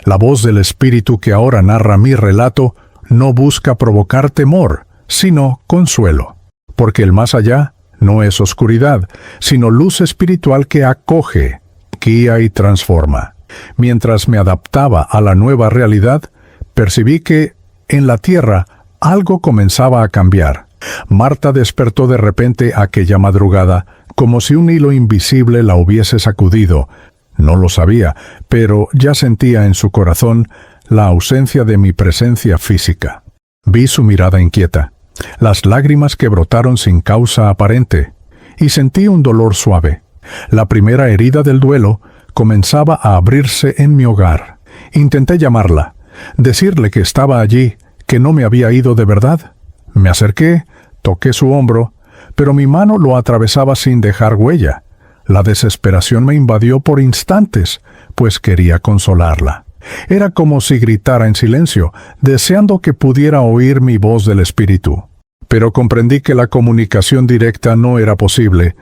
La voz del espíritu que ahora narra mi relato no busca provocar temor, sino consuelo, porque el más allá no es oscuridad, sino luz espiritual que acoge, guía y transforma. Mientras me adaptaba a la nueva realidad, percibí que, en la tierra, algo comenzaba a cambiar. Marta despertó de repente aquella madrugada, como si un hilo invisible la hubiese sacudido. No lo sabía, pero ya sentía en su corazón la ausencia de mi presencia física. Vi su mirada inquieta, las lágrimas que brotaron sin causa aparente, y sentí un dolor suave. La primera herida del duelo comenzaba a abrirse en mi hogar. Intenté llamarla, decirle que estaba allí, que no me había ido de verdad. Me acerqué, toqué su hombro, pero mi mano lo atravesaba sin dejar huella. La desesperación me invadió por instantes, pues quería consolarla. Era como si gritara en silencio, deseando que pudiera oír mi voz del espíritu. Pero comprendí que la comunicación directa no era posible,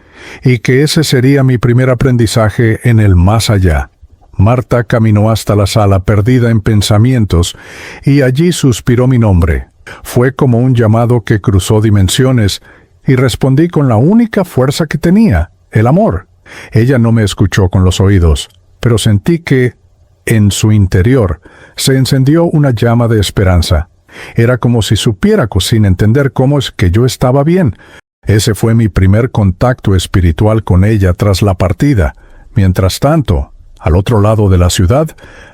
y que ese sería mi primer aprendizaje en el más allá. Marta caminó hasta la sala perdida en pensamientos y allí suspiró mi nombre. Fue como un llamado que cruzó dimensiones y respondí con la única fuerza que tenía, el amor. Ella no me escuchó con los oídos, pero sentí que, en su interior, se encendió una llama de esperanza. Era como si supiera, sin entender cómo, es que yo estaba bien. Ese fue mi primer contacto espiritual con ella tras la partida. Mientras tanto, al otro lado de la ciudad,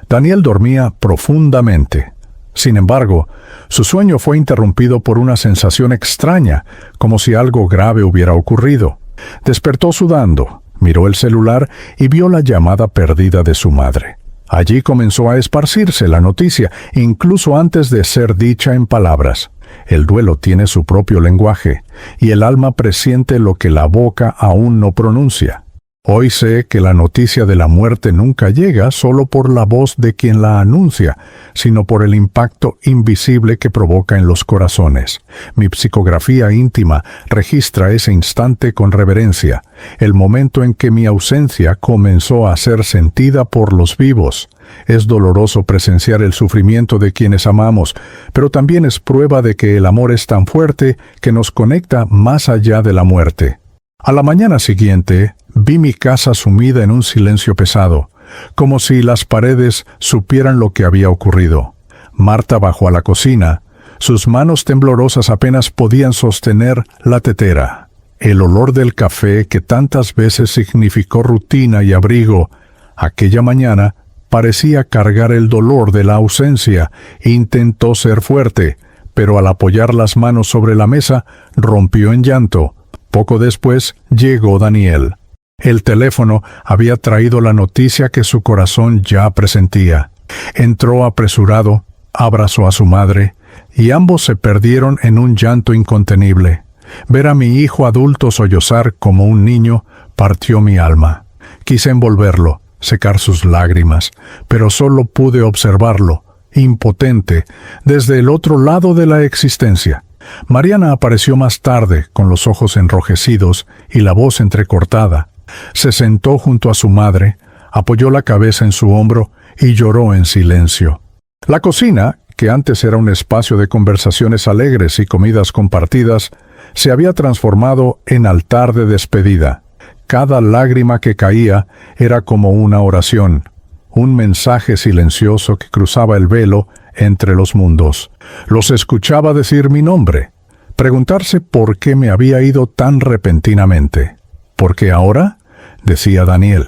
Daniel dormía profundamente. Sin embargo, su sueño fue interrumpido por una sensación extraña, como si algo grave hubiera ocurrido. Despertó sudando, miró el celular y vio la llamada perdida de su madre. Allí comenzó a esparcirse la noticia, incluso antes de ser dicha en palabras. El duelo tiene su propio lenguaje, y el alma presiente lo que la boca aún no pronuncia. Hoy sé que la noticia de la muerte nunca llega solo por la voz de quien la anuncia, sino por el impacto invisible que provoca en los corazones. Mi psicografía íntima registra ese instante con reverencia, el momento en que mi ausencia comenzó a ser sentida por los vivos. Es doloroso presenciar el sufrimiento de quienes amamos, pero también es prueba de que el amor es tan fuerte que nos conecta más allá de la muerte. A la mañana siguiente, vi mi casa sumida en un silencio pesado, como si las paredes supieran lo que había ocurrido. Marta bajó a la cocina. Sus manos temblorosas apenas podían sostener la tetera. El olor del café que tantas veces significó rutina y abrigo, aquella mañana parecía cargar el dolor de la ausencia. Intentó ser fuerte, pero al apoyar las manos sobre la mesa, rompió en llanto. Poco después llegó Daniel. El teléfono había traído la noticia que su corazón ya presentía. Entró apresurado, abrazó a su madre, y ambos se perdieron en un llanto incontenible. Ver a mi hijo adulto sollozar como un niño partió mi alma. Quise envolverlo, secar sus lágrimas, pero solo pude observarlo, impotente, desde el otro lado de la existencia. Mariana apareció más tarde, con los ojos enrojecidos y la voz entrecortada. Se sentó junto a su madre, apoyó la cabeza en su hombro y lloró en silencio. La cocina, que antes era un espacio de conversaciones alegres y comidas compartidas, se había transformado en altar de despedida. Cada lágrima que caía era como una oración, un mensaje silencioso que cruzaba el velo entre los mundos. Los escuchaba decir mi nombre, preguntarse por qué me había ido tan repentinamente. ¿Por qué ahora?, decía Daniel.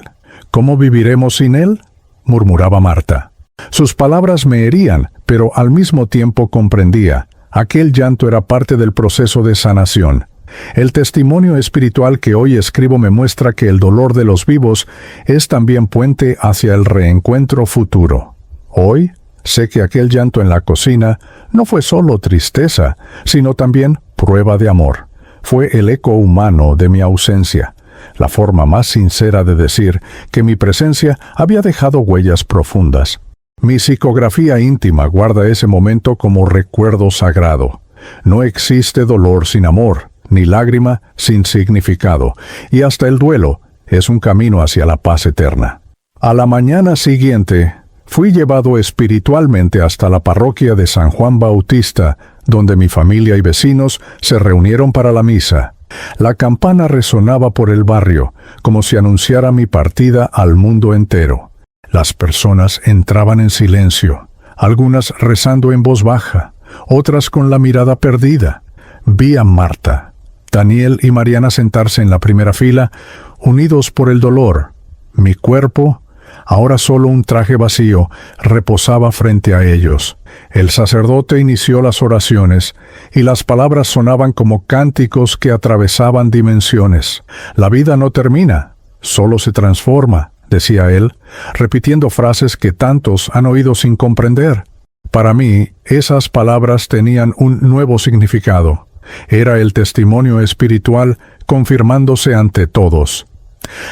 ¿Cómo viviremos sin él?, murmuraba Marta. Sus palabras me herían, pero al mismo tiempo comprendía. Aquel llanto era parte del proceso de sanación. El testimonio espiritual que hoy escribo me muestra que el dolor de los vivos es también puente hacia el reencuentro futuro. Hoy sé que aquel llanto en la cocina no fue solo tristeza, sino también prueba de amor. Fue el eco humano de mi ausencia, la forma más sincera de decir que mi presencia había dejado huellas profundas. Mi psicografía íntima guarda ese momento como recuerdo sagrado. No existe dolor sin amor, ni lágrima sin significado, y hasta el duelo es un camino hacia la paz eterna. A la mañana siguiente, fui llevado espiritualmente hasta la parroquia de San Juan Bautista, donde mi familia y vecinos se reunieron para la misa. La campana resonaba por el barrio, como si anunciara mi partida al mundo entero. Las personas entraban en silencio, algunas rezando en voz baja, otras con la mirada perdida. Vi a Marta, Daniel y Mariana sentarse en la primera fila, unidos por el dolor. Mi cuerpo, ahora solo un traje vacío, reposaba frente a ellos. El sacerdote inició las oraciones, y las palabras sonaban como cánticos que atravesaban dimensiones. La vida no termina, solo se transforma, decía él, repitiendo frases que tantos han oído sin comprender. Para mí, esas palabras tenían un nuevo significado. Era el testimonio espiritual confirmándose ante todos.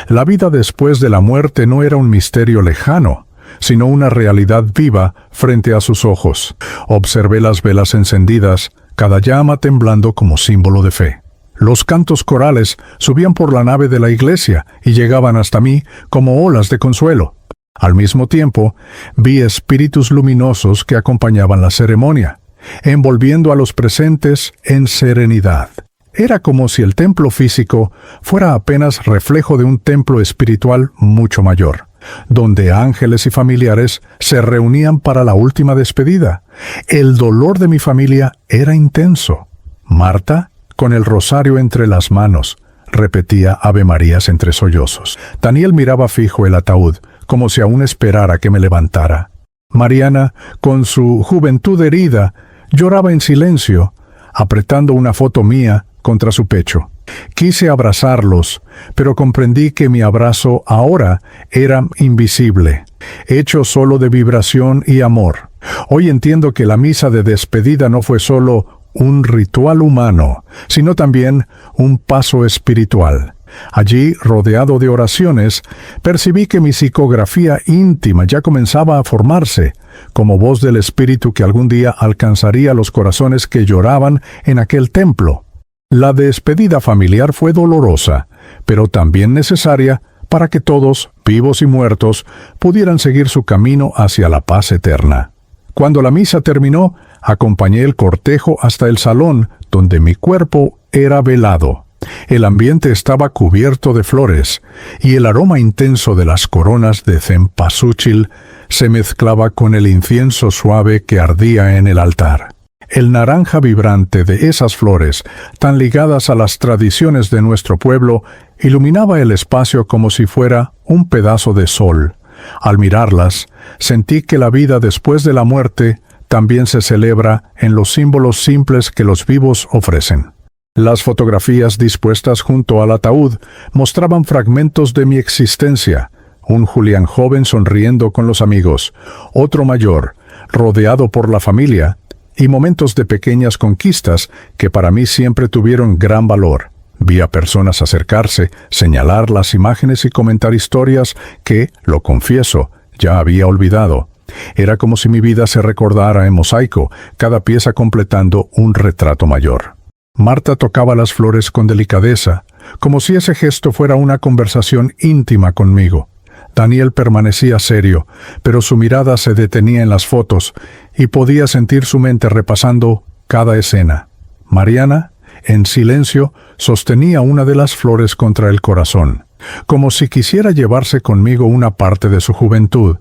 La vida después de la muerte no era un misterio lejano, sino una realidad viva frente a sus ojos. Observé las velas encendidas, cada llama temblando como símbolo de fe. Los cantos corales subían por la nave de la iglesia y llegaban hasta mí como olas de consuelo. Al mismo tiempo, vi espíritus luminosos que acompañaban la ceremonia, envolviendo a los presentes en serenidad. Era como si el templo físico fuera apenas reflejo de un templo espiritual mucho mayor, donde ángeles y familiares se reunían para la última despedida. El dolor de mi familia era intenso. Marta, con el rosario entre las manos, repetía avemarías entre sollozos. Daniel miraba fijo el ataúd, como si aún esperara que me levantara. Mariana, con su juventud herida, lloraba en silencio, apretando una foto mía contra su pecho. Quise abrazarlos, pero comprendí que mi abrazo ahora era invisible, hecho solo de vibración y amor. Hoy entiendo que la misa de despedida no fue solo un ritual humano, sino también un paso espiritual. Allí, rodeado de oraciones, percibí que mi psicografía íntima ya comenzaba a formarse, como voz del Espíritu que algún día alcanzaría los corazones que lloraban en aquel templo. La despedida familiar fue dolorosa, pero también necesaria para que todos, vivos y muertos, pudieran seguir su camino hacia la paz eterna. Cuando la misa terminó, acompañé el cortejo hasta el salón, donde mi cuerpo era velado. El ambiente estaba cubierto de flores, y el aroma intenso de las coronas de cempasúchil se mezclaba con el incienso suave que ardía en el altar. El naranja vibrante de esas flores, tan ligadas a las tradiciones de nuestro pueblo, iluminaba el espacio como si fuera un pedazo de sol. Al mirarlas, sentí que la vida después de la muerte también se celebra en los símbolos simples que los vivos ofrecen. Las fotografías dispuestas junto al ataúd mostraban fragmentos de mi existencia. Un Julián joven sonriendo con los amigos, otro mayor, rodeado por la familia, y momentos de pequeñas conquistas que para mí siempre tuvieron gran valor. Vi a personas acercarse, señalar las imágenes y comentar historias que, lo confieso, ya había olvidado. Era como si mi vida se recordara en mosaico, cada pieza completando un retrato mayor. Marta tocaba las flores con delicadeza, como si ese gesto fuera una conversación íntima conmigo. Daniel permanecía serio, pero su mirada se detenía en las fotos y podía sentir su mente repasando cada escena. Mariana, en silencio, sostenía una de las flores contra el corazón, como si quisiera llevarse conmigo una parte de su juventud.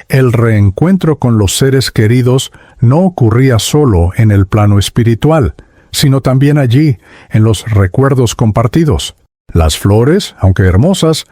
El reencuentro con los seres queridos no ocurría solo en el plano espiritual, sino también allí, en los recuerdos compartidos. Las flores, aunque hermosas,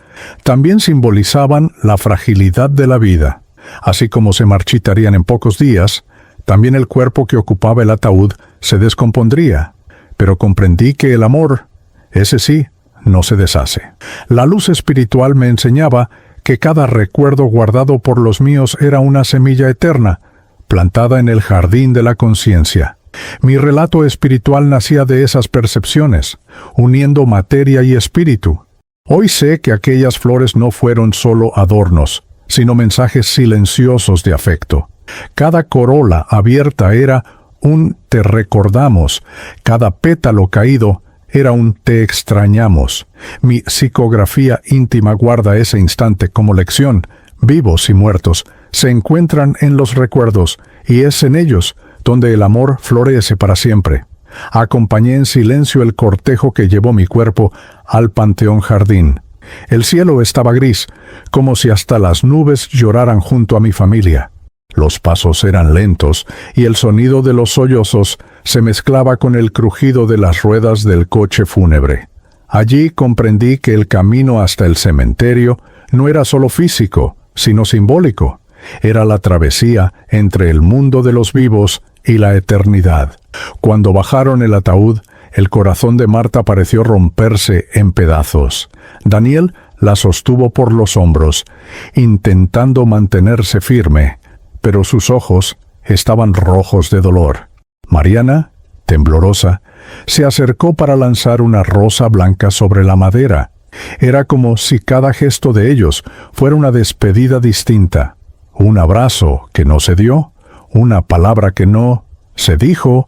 también simbolizaban la fragilidad de la vida. Así como se marchitarían en pocos días, también el cuerpo que ocupaba el ataúd se descompondría. Pero comprendí que el amor, ese sí, no se deshace. La luz espiritual me enseñaba que cada recuerdo guardado por los míos era una semilla eterna, plantada en el jardín de la conciencia. Mi relato espiritual nacía de esas percepciones, uniendo materia y espíritu. Hoy sé que aquellas flores no fueron solo adornos, sino mensajes silenciosos de afecto. Cada corola abierta era un te recordamos, cada pétalo caído era un te extrañamos. Mi psicografía íntima guarda ese instante como lección. Vivos y muertos se encuentran en los recuerdos, y es en ellos donde el amor florece para siempre. Acompañé en silencio el cortejo que llevó mi cuerpo al Panteón Jardín. El cielo estaba gris, como si hasta las nubes lloraran junto a mi familia. Los pasos eran lentos, y el sonido de los sollozos se mezclaba con el crujido de las ruedas del coche fúnebre. Allí comprendí que el camino hasta el cementerio no era solo físico, sino simbólico. Era la travesía entre el mundo de los vivos y la eternidad. Cuando bajaron el ataúd, el corazón de Marta pareció romperse en pedazos. Daniel la sostuvo por los hombros, intentando mantenerse firme, pero sus ojos estaban rojos de dolor. Mariana, temblorosa, se acercó para lanzar una rosa blanca sobre la madera. Era como si cada gesto de ellos fuera una despedida distinta. Un abrazo que no se dio, una palabra que no se dijo,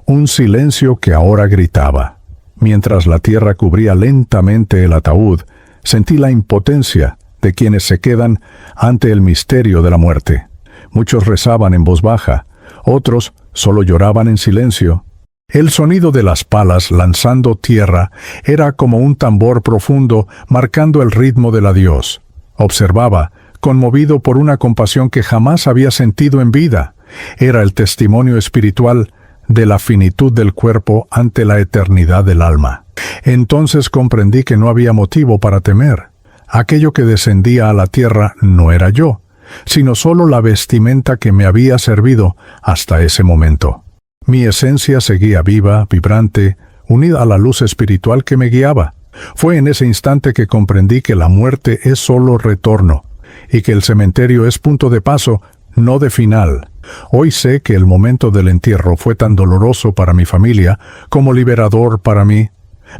un silencio que ahora gritaba. Mientras la tierra cubría lentamente el ataúd, sentí la impotencia de quienes se quedan ante el misterio de la muerte. Muchos rezaban en voz baja, otros solo lloraban en silencio. El sonido de las palas lanzando tierra era como un tambor profundo marcando el ritmo del adiós. Observaba, conmovido por una compasión que jamás había sentido en vida. Era el testimonio espiritual de la finitud del cuerpo ante la eternidad del alma. Entonces comprendí que no había motivo para temer. Aquello que descendía a la tierra no era yo, sino solo la vestimenta que me había servido hasta ese momento. Mi esencia seguía viva, vibrante, unida a la luz espiritual que me guiaba. Fue en ese instante que comprendí que la muerte es solo retorno, y que el cementerio es punto de paso, no de final. Hoy sé que el momento del entierro fue tan doloroso para mi familia como liberador para mí.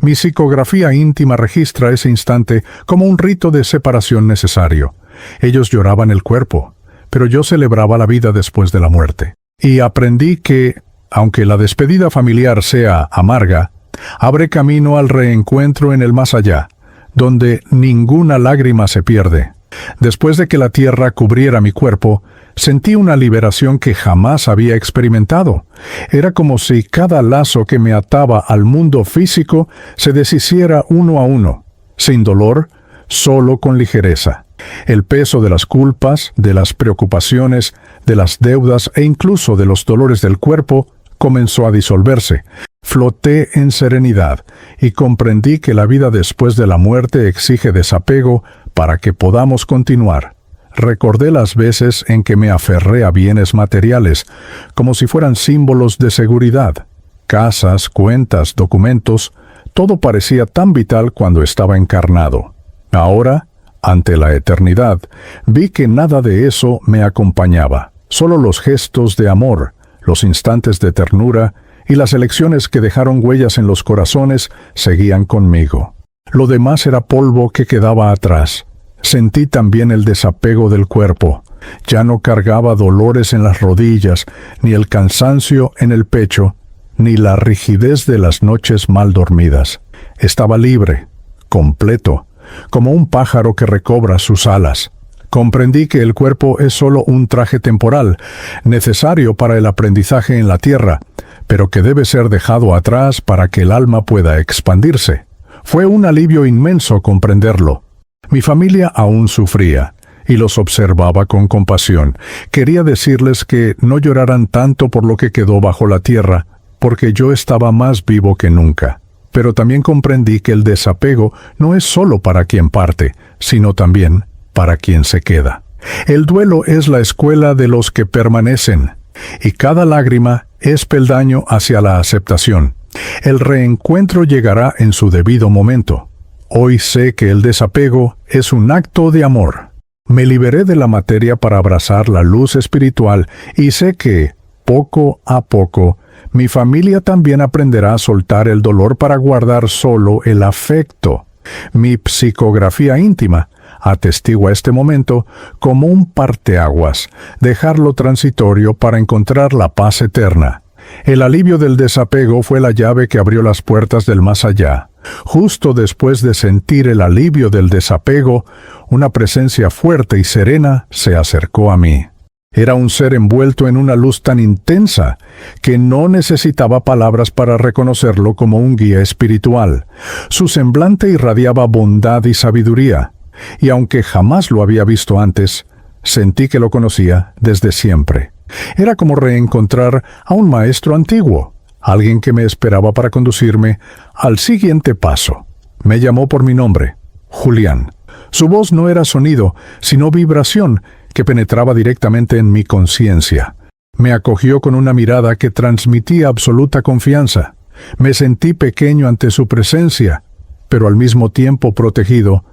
Mi psicografía íntima registra ese instante como un rito de separación necesario. Ellos lloraban el cuerpo, pero yo celebraba la vida después de la muerte. Y aprendí que, aunque la despedida familiar sea amarga, abre camino al reencuentro en el más allá, donde ninguna lágrima se pierde. Después de que la tierra cubriera mi cuerpo, sentí una liberación que jamás había experimentado. Era como si cada lazo que me ataba al mundo físico se deshiciera uno a uno, sin dolor, solo con ligereza. El peso de las culpas, de las preocupaciones, de las deudas e incluso de los dolores del cuerpo comenzó a disolverse. Floté en serenidad y comprendí que la vida después de la muerte exige desapego para que podamos continuar. Recordé las veces en que me aferré a bienes materiales, como si fueran símbolos de seguridad. Casas, cuentas, documentos, todo parecía tan vital cuando estaba encarnado. Ahora, ante la eternidad, vi que nada de eso me acompañaba. Solo los gestos de amor, los instantes de ternura y las elecciones que dejaron huellas en los corazones seguían conmigo. Lo demás era polvo que quedaba atrás. Sentí también el desapego del cuerpo. Ya no cargaba dolores en las rodillas, ni el cansancio en el pecho, ni la rigidez de las noches mal dormidas. Estaba libre, completo, como un pájaro que recobra sus alas. Comprendí que el cuerpo es solo un traje temporal, necesario para el aprendizaje en la tierra, pero que debe ser dejado atrás para que el alma pueda expandirse. Fue un alivio inmenso comprenderlo. Mi familia aún sufría, y los observaba con compasión. Quería decirles que no lloraran tanto por lo que quedó bajo la tierra, porque yo estaba más vivo que nunca. Pero también comprendí que el desapego no es solo para quien parte, sino también para quien se queda. El duelo es la escuela de los que permanecen, y cada lágrima es peldaño hacia la aceptación. El reencuentro llegará en su debido momento. Hoy sé que el desapego es un acto de amor. Me liberé de la materia para abrazar la luz espiritual y sé que, poco a poco, mi familia también aprenderá a soltar el dolor para guardar solo el afecto. Mi psicografía íntima atestigua este momento como un parteaguas, dejarlo transitorio para encontrar la paz eterna. El alivio del desapego fue la llave que abrió las puertas del más allá. Justo después de sentir el alivio del desapego, una presencia fuerte y serena se acercó a mí. Era un ser envuelto en una luz tan intensa que no necesitaba palabras para reconocerlo como un guía espiritual. Su semblante irradiaba bondad y sabiduría, y aunque jamás lo había visto antes, sentí que lo conocía desde siempre. Era como reencontrar a un maestro antiguo, alguien que me esperaba para conducirme al siguiente paso. Me llamó por mi nombre, Julián. Su voz no era sonido, sino vibración que penetraba directamente en mi conciencia. Me acogió con una mirada que transmitía absoluta confianza. Me sentí pequeño ante su presencia, pero al mismo tiempo protegido,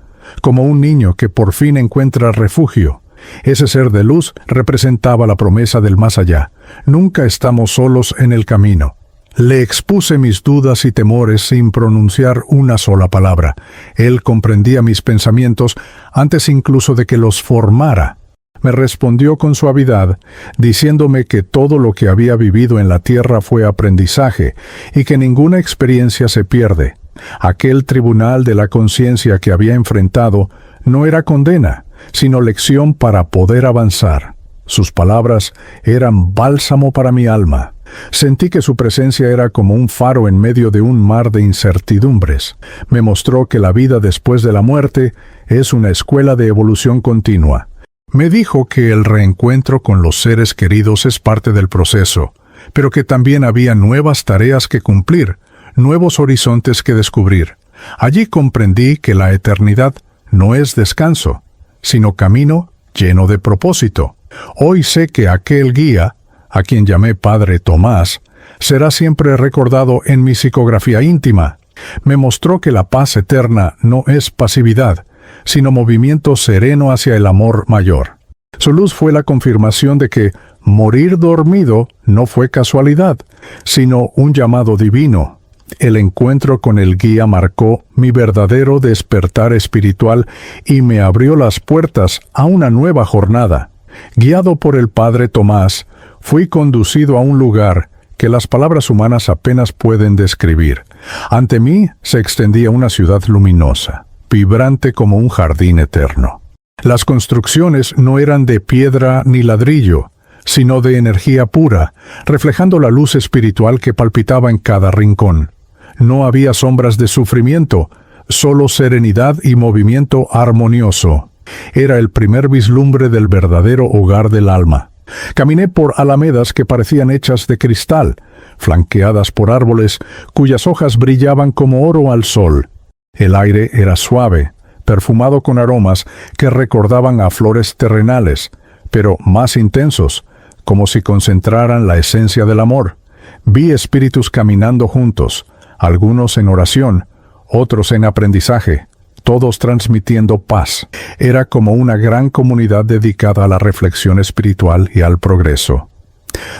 como un niño que por fin encuentra refugio. Ese ser de luz representaba la promesa del más allá. Nunca estamos solos en el camino. Le expuse mis dudas y temores sin pronunciar una sola palabra. Él comprendía mis pensamientos antes incluso de que los formara. Me respondió con suavidad, diciéndome que todo lo que había vivido en la tierra fue aprendizaje y que ninguna experiencia se pierde. Aquel tribunal de la conciencia que había enfrentado No era condena, sino lección para poder avanzar. Sus palabras eran bálsamo para mi alma. Sentí que su presencia era como un faro en medio de un mar de incertidumbres. Me mostró que la vida después de la muerte es una escuela de evolución continua. Me dijo que el reencuentro con los seres queridos es parte del proceso, pero que también había nuevas tareas que cumplir, nuevos horizontes que descubrir. Allí comprendí que la eternidad no es descanso, sino camino lleno de propósito. Hoy sé que aquel guía, a quien llamé Padre Tomás, será siempre recordado en mi psicografía íntima. Me mostró que la paz eterna no es pasividad, sino movimiento sereno hacia el amor mayor. Su luz fue la confirmación de que morir dormido no fue casualidad, sino un llamado divino. El encuentro con el guía marcó mi verdadero despertar espiritual y me abrió las puertas a una nueva jornada. Guiado por el Padre Tomás, fui conducido a un lugar que las palabras humanas apenas pueden describir. Ante mí se extendía una ciudad luminosa, vibrante como un jardín eterno. Las construcciones no eran de piedra ni ladrillo, sino de energía pura, reflejando la luz espiritual que palpitaba en cada rincón. No había sombras de sufrimiento, solo serenidad y movimiento armonioso. Era el primer vislumbre del verdadero hogar del alma. Caminé por alamedas que parecían hechas de cristal, flanqueadas por árboles cuyas hojas brillaban como oro al sol. El aire era suave, perfumado con aromas que recordaban a flores terrenales, pero más intensos, como si concentraran la esencia del amor. Vi espíritus caminando juntos, algunos en oración, otros en aprendizaje, todos transmitiendo paz. Era como una gran comunidad dedicada a la reflexión espiritual y al progreso.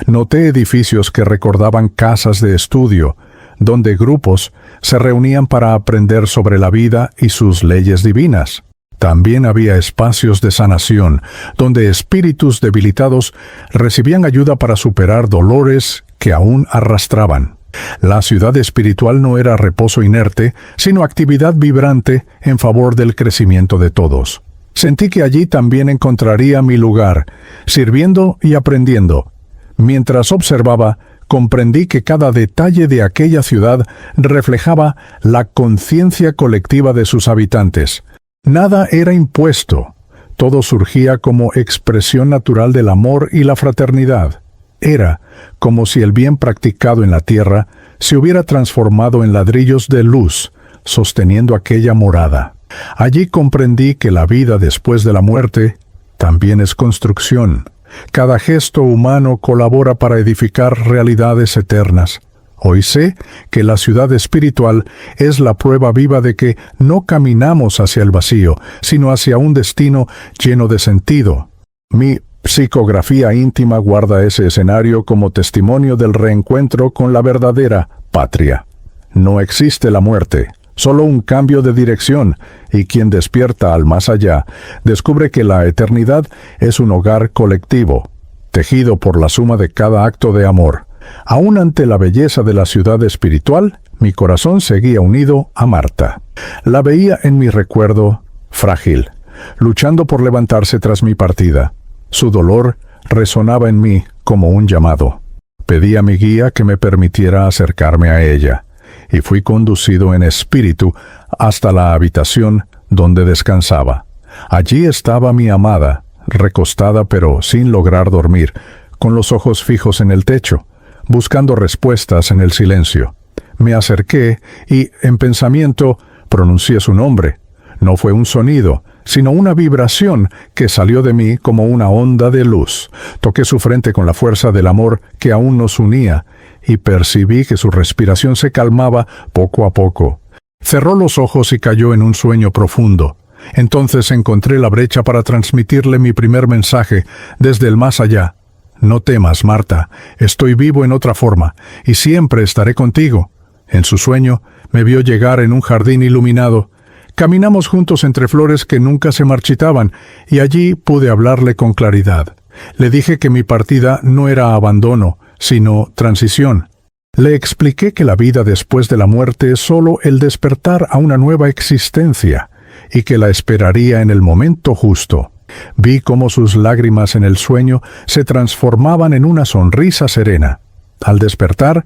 Noté edificios que recordaban casas de estudio, donde grupos se reunían para aprender sobre la vida y sus leyes divinas. También había espacios de sanación, donde espíritus debilitados recibían ayuda para superar dolores que aún arrastraban. La ciudad espiritual no era reposo inerte, sino actividad vibrante en favor del crecimiento de todos. Sentí que allí también encontraría mi lugar, sirviendo y aprendiendo. Mientras observaba, comprendí que cada detalle de aquella ciudad reflejaba la conciencia colectiva de sus habitantes. Nada era impuesto, todo surgía como expresión natural del amor y la fraternidad. Era como si el bien practicado en la tierra se hubiera transformado en ladrillos de luz, sosteniendo aquella morada. Allí comprendí que la vida después de la muerte también es construcción. Cada gesto humano colabora para edificar realidades eternas. Hoy sé que la ciudad espiritual es la prueba viva de que no caminamos hacia el vacío, sino hacia un destino lleno de sentido. Mi psicografía íntima guarda ese escenario como testimonio del reencuentro con la verdadera patria. No existe la muerte, solo un cambio de dirección, y quien despierta al más allá descubre que la eternidad es un hogar colectivo, tejido por la suma de cada acto de amor. Aún ante la belleza de la ciudad espiritual, mi corazón seguía unido a Marta. La veía en mi recuerdo frágil, luchando por levantarse tras mi partida. Su dolor resonaba en mí como un llamado. Pedí a mi guía que me permitiera acercarme a ella, y fui conducido en espíritu hasta la habitación donde descansaba. Allí estaba mi amada, recostada pero sin lograr dormir, con los ojos fijos en el techo, buscando respuestas en el silencio. Me acerqué y, en pensamiento, pronuncié su nombre. No fue un sonido, sino una vibración que salió de mí como una onda de luz. Toqué su frente con la fuerza del amor que aún nos unía, y percibí que su respiración se calmaba poco a poco. Cerró los ojos y cayó en un sueño profundo. Entonces encontré la brecha para transmitirle mi primer mensaje desde el más allá. No temas, Marta, estoy vivo en otra forma, y siempre estaré contigo. En su sueño, me vio llegar en un jardín iluminado. Caminamos juntos entre flores que nunca se marchitaban, y allí pude hablarle con claridad. Le dije que mi partida no era abandono, sino transición. Le expliqué que la vida después de la muerte es solo el despertar a una nueva existencia, y que la esperaría en el momento justo. Vi cómo sus lágrimas en el sueño se transformaban en una sonrisa serena. Al despertar,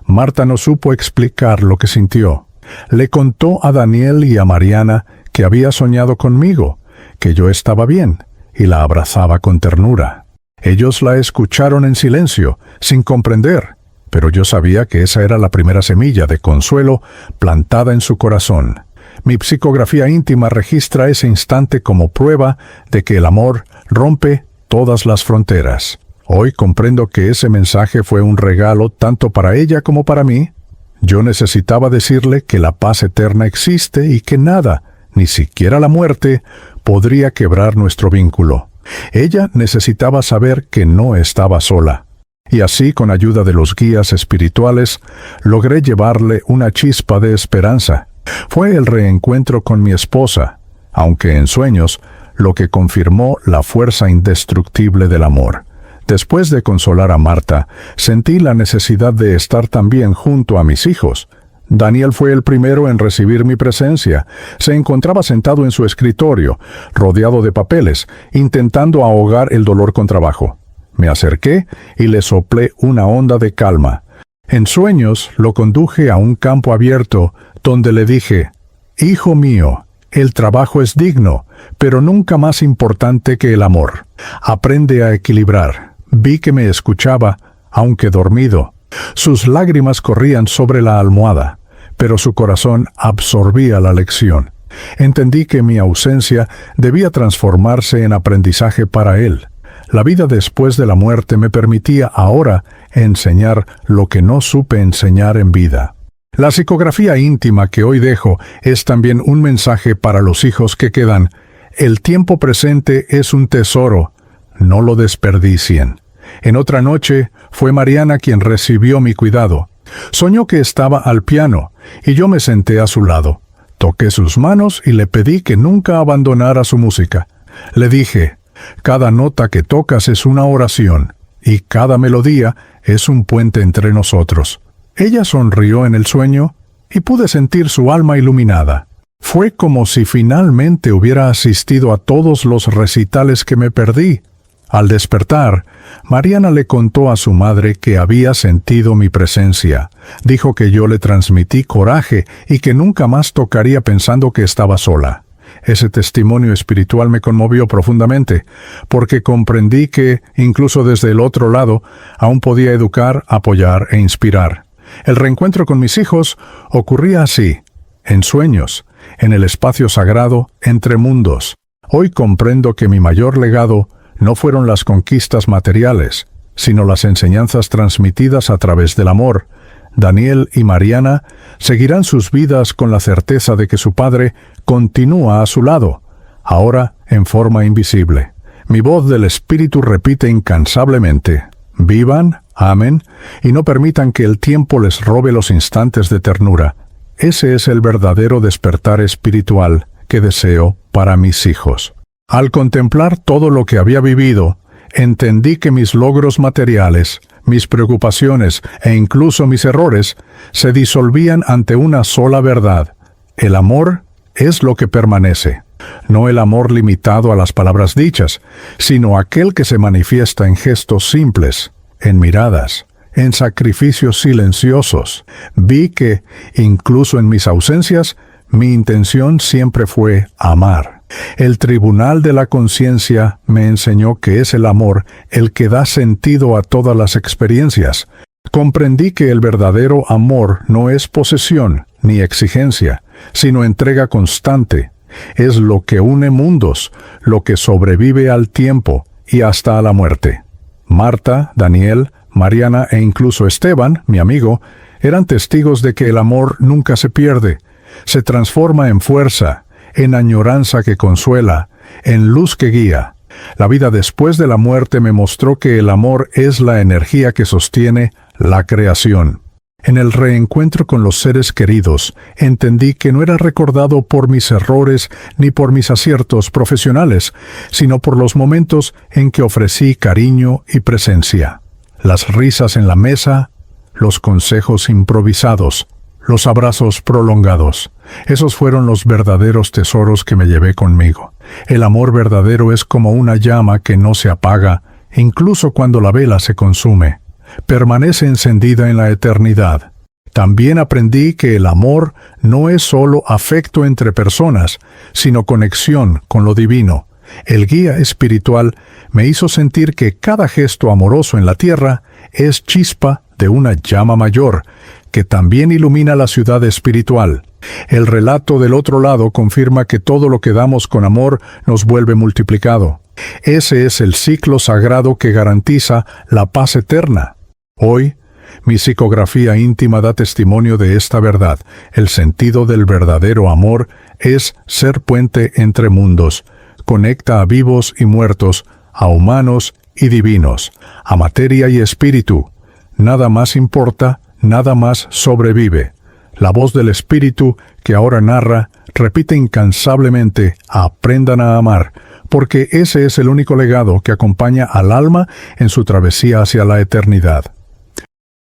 Marta no supo explicar lo que sintió. Le contó a Daniel y a Mariana que había soñado conmigo, que yo estaba bien, y la abrazaba con ternura. Ellos la escucharon en silencio, sin comprender, pero yo sabía que esa era la primera semilla de consuelo plantada en su corazón. Mi psicografía íntima registra ese instante como prueba de que el amor rompe todas las fronteras. Hoy comprendo que ese mensaje fue un regalo tanto para ella como para mí. Yo necesitaba decirle que la paz eterna existe y que nada, ni siquiera la muerte, podría quebrar nuestro vínculo. Ella necesitaba saber que no estaba sola. Y así, con ayuda de los guías espirituales, logré llevarle una chispa de esperanza. Fue el reencuentro con mi esposa, aunque en sueños, lo que confirmó la fuerza indestructible del amor. Después de consolar a Marta, sentí la necesidad de estar también junto a mis hijos. Daniel fue el primero en recibir mi presencia. Se encontraba sentado en su escritorio, rodeado de papeles, intentando ahogar el dolor con trabajo. Me acerqué y le soplé una onda de calma. En sueños lo conduje a un campo abierto, donde le dije: «Hijo mío, el trabajo es digno, pero nunca más importante que el amor. Aprende a equilibrar». Vi que me escuchaba, aunque dormido. Sus lágrimas corrían sobre la almohada, pero su corazón absorbía la lección. Entendí que mi ausencia debía transformarse en aprendizaje para él. La vida después de la muerte me permitía ahora enseñar lo que no supe enseñar en vida. La psicografía íntima que hoy dejo es también un mensaje para los hijos que quedan. El tiempo presente es un tesoro, no lo desperdicien. En otra noche, fue Mariana quien recibió mi cuidado. Soñó que estaba al piano, y yo me senté a su lado. Toqué sus manos y le pedí que nunca abandonara su música. Le dije: «Cada nota que tocas es una oración, y cada melodía es un puente entre nosotros». Ella sonrió en el sueño, y pude sentir su alma iluminada. Fue como si finalmente hubiera asistido a todos los recitales que me perdí. Al despertar, Mariana le contó a su madre que había sentido mi presencia. Dijo que yo le transmití coraje y que nunca más tocaría pensando que estaba sola. Ese testimonio espiritual me conmovió profundamente, porque comprendí que, incluso desde el otro lado, aún podía educar, apoyar e inspirar. El reencuentro con mis hijos ocurría así, en sueños, en el espacio sagrado, entre mundos. Hoy comprendo que mi mayor legado no fueron las conquistas materiales, sino las enseñanzas transmitidas a través del amor. Daniel y Mariana seguirán sus vidas con la certeza de que su padre continúa a su lado, ahora en forma invisible. Mi voz del Espíritu repite incansablemente: vivan, amen, y no permitan que el tiempo les robe los instantes de ternura. Ese es el verdadero despertar espiritual que deseo para mis hijos. Al contemplar todo lo que había vivido, entendí que mis logros materiales, mis preocupaciones e incluso mis errores se disolvían ante una sola verdad: el amor es lo que permanece. No el amor limitado a las palabras dichas, sino aquel que se manifiesta en gestos simples, en miradas, en sacrificios silenciosos. Vi que, incluso en mis ausencias, mi intención siempre fue amar. El tribunal de la conciencia me enseñó que es el amor el que da sentido a todas las experiencias. Comprendí que el verdadero amor no es posesión ni exigencia, sino entrega constante. Es lo que une mundos, lo que sobrevive al tiempo y hasta a la muerte. Marta, Daniel, Mariana e incluso Esteban, mi amigo, eran testigos de que el amor nunca se pierde. Se transforma en fuerza, en añoranza que consuela, en luz que guía. La vida después de la muerte me mostró que el amor es la energía que sostiene la creación. En el reencuentro con los seres queridos, entendí que no era recordado por mis errores ni por mis aciertos profesionales, sino por los momentos en que ofrecí cariño y presencia. Las risas en la mesa, los consejos improvisados, los abrazos prolongados. Esos fueron los verdaderos tesoros que me llevé conmigo. El amor verdadero es como una llama que no se apaga, incluso cuando la vela se consume. Permanece encendida en la eternidad. También aprendí que el amor no es solo afecto entre personas, sino conexión con lo divino. El guía espiritual me hizo sentir que cada gesto amoroso en la tierra es chispa de una llama mayor, que también ilumina la ciudad espiritual. El relato del otro lado confirma que todo lo que damos con amor nos vuelve multiplicado. Ese es el ciclo sagrado que garantiza la paz eterna. Hoy, mi psicografía íntima da testimonio de esta verdad. El sentido del verdadero amor es ser puente entre mundos. Conecta a vivos y muertos, a humanos y divinos, a materia y espíritu. Nada más importa, nada más sobrevive. La voz del espíritu que ahora narra repite incansablemente: aprendan a amar, porque ese es el único legado que acompaña al alma en su travesía hacia la eternidad.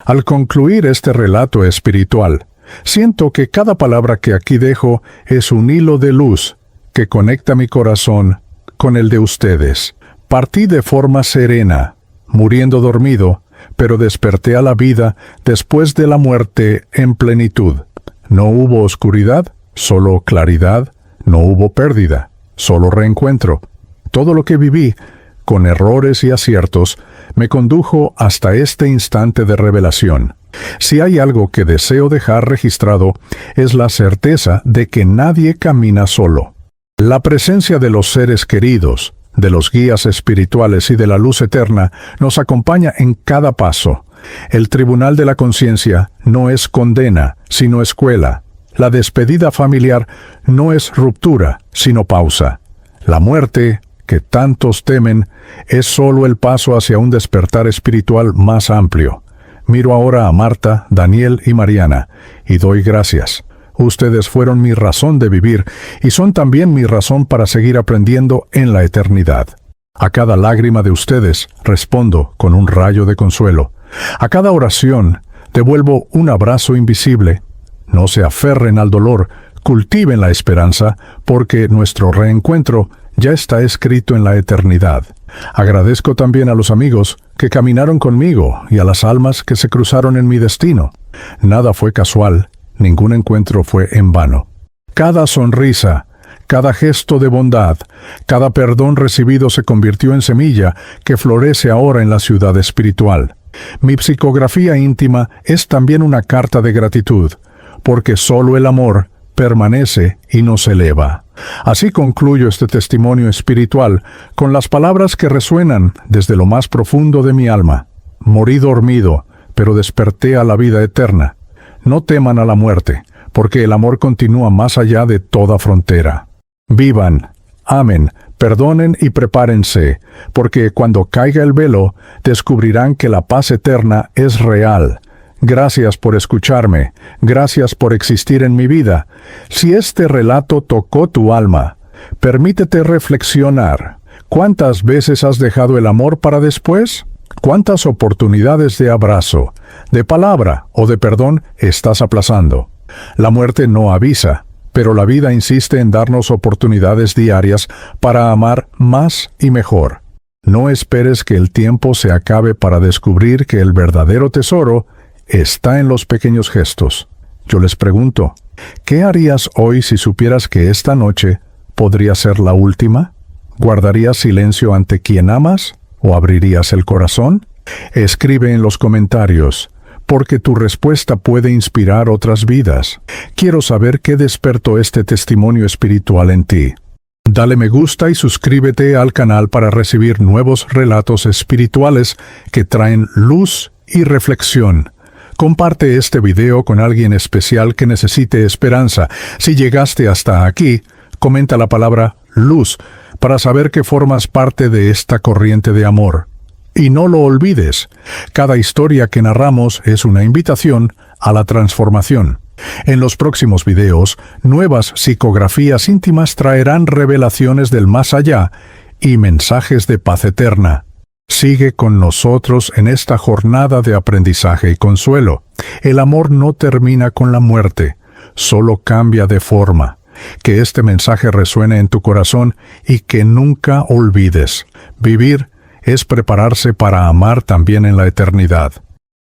Al concluir este relato espiritual, siento que cada palabra que aquí dejo es un hilo de luz que conecta mi corazón con el de ustedes. Partí de forma serena, muriendo dormido, pero desperté a la vida después de la muerte en plenitud. No hubo oscuridad, solo claridad. No hubo pérdida, solo reencuentro. Todo lo que viví, con errores y aciertos, me condujo hasta este instante de revelación. Si hay algo que deseo dejar registrado, es la certeza de que nadie camina solo. La presencia de los seres queridos, de los guías espirituales y de la luz eterna nos acompaña en cada paso. El tribunal de la conciencia no es condena, sino escuela. La despedida familiar no es ruptura, sino pausa. La muerte, que tantos temen, es solo el paso hacia un despertar espiritual más amplio. Miro ahora a Marta, Daniel y Mariana, y doy gracias. Ustedes fueron mi razón de vivir y son también mi razón para seguir aprendiendo en la eternidad. A cada lágrima de ustedes respondo con un rayo de consuelo. A cada oración devuelvo un abrazo invisible. No se aferren al dolor, cultiven la esperanza, porque nuestro reencuentro ya está escrito en la eternidad. Agradezco también a los amigos que caminaron conmigo y a las almas que se cruzaron en mi destino. Nada fue casual. Ningún encuentro fue en vano. Cada sonrisa, cada gesto de bondad, cada perdón recibido se convirtió en semilla que florece ahora en la ciudad espiritual. Mi psicografía íntima es también una carta de gratitud, porque solo el amor permanece y nos eleva. Así concluyo este testimonio espiritual con las palabras que resuenan desde lo más profundo de mi alma. Morí dormido, pero desperté a la vida eterna. No teman a la muerte, porque el amor continúa más allá de toda frontera. Vivan, amen, perdonen y prepárense, porque cuando caiga el velo, descubrirán que la paz eterna es real. Gracias por escucharme, gracias por existir en mi vida. Si este relato tocó tu alma, permítete reflexionar. ¿Cuántas veces has dejado el amor para después? ¿Cuántas oportunidades de abrazo, de palabra o de perdón estás aplazando? La muerte no avisa, pero la vida insiste en darnos oportunidades diarias para amar más y mejor. No esperes que el tiempo se acabe para descubrir que el verdadero tesoro está en los pequeños gestos. Yo les pregunto, ¿qué harías hoy si supieras que esta noche podría ser la última? ¿Guardarías silencio ante quien amas? ¿O abrirías el corazón? Escribe en los comentarios, porque tu respuesta puede inspirar otras vidas. Quiero saber qué despertó este testimonio espiritual en ti. Dale me gusta y suscríbete al canal para recibir nuevos relatos espirituales que traen luz y reflexión. Comparte este video con alguien especial que necesite esperanza. Si llegaste hasta aquí, comenta la palabra luz para saber que formas parte de esta corriente de amor. Y no lo olvides, cada historia que narramos es una invitación a la transformación. En los próximos videos, nuevas psicografías íntimas traerán revelaciones del más allá y mensajes de paz eterna. Sigue con nosotros en esta jornada de aprendizaje y consuelo. El amor no termina con la muerte, solo cambia de forma. Que este mensaje resuene en tu corazón y que nunca olvides. Vivir es prepararse para amar también en la eternidad.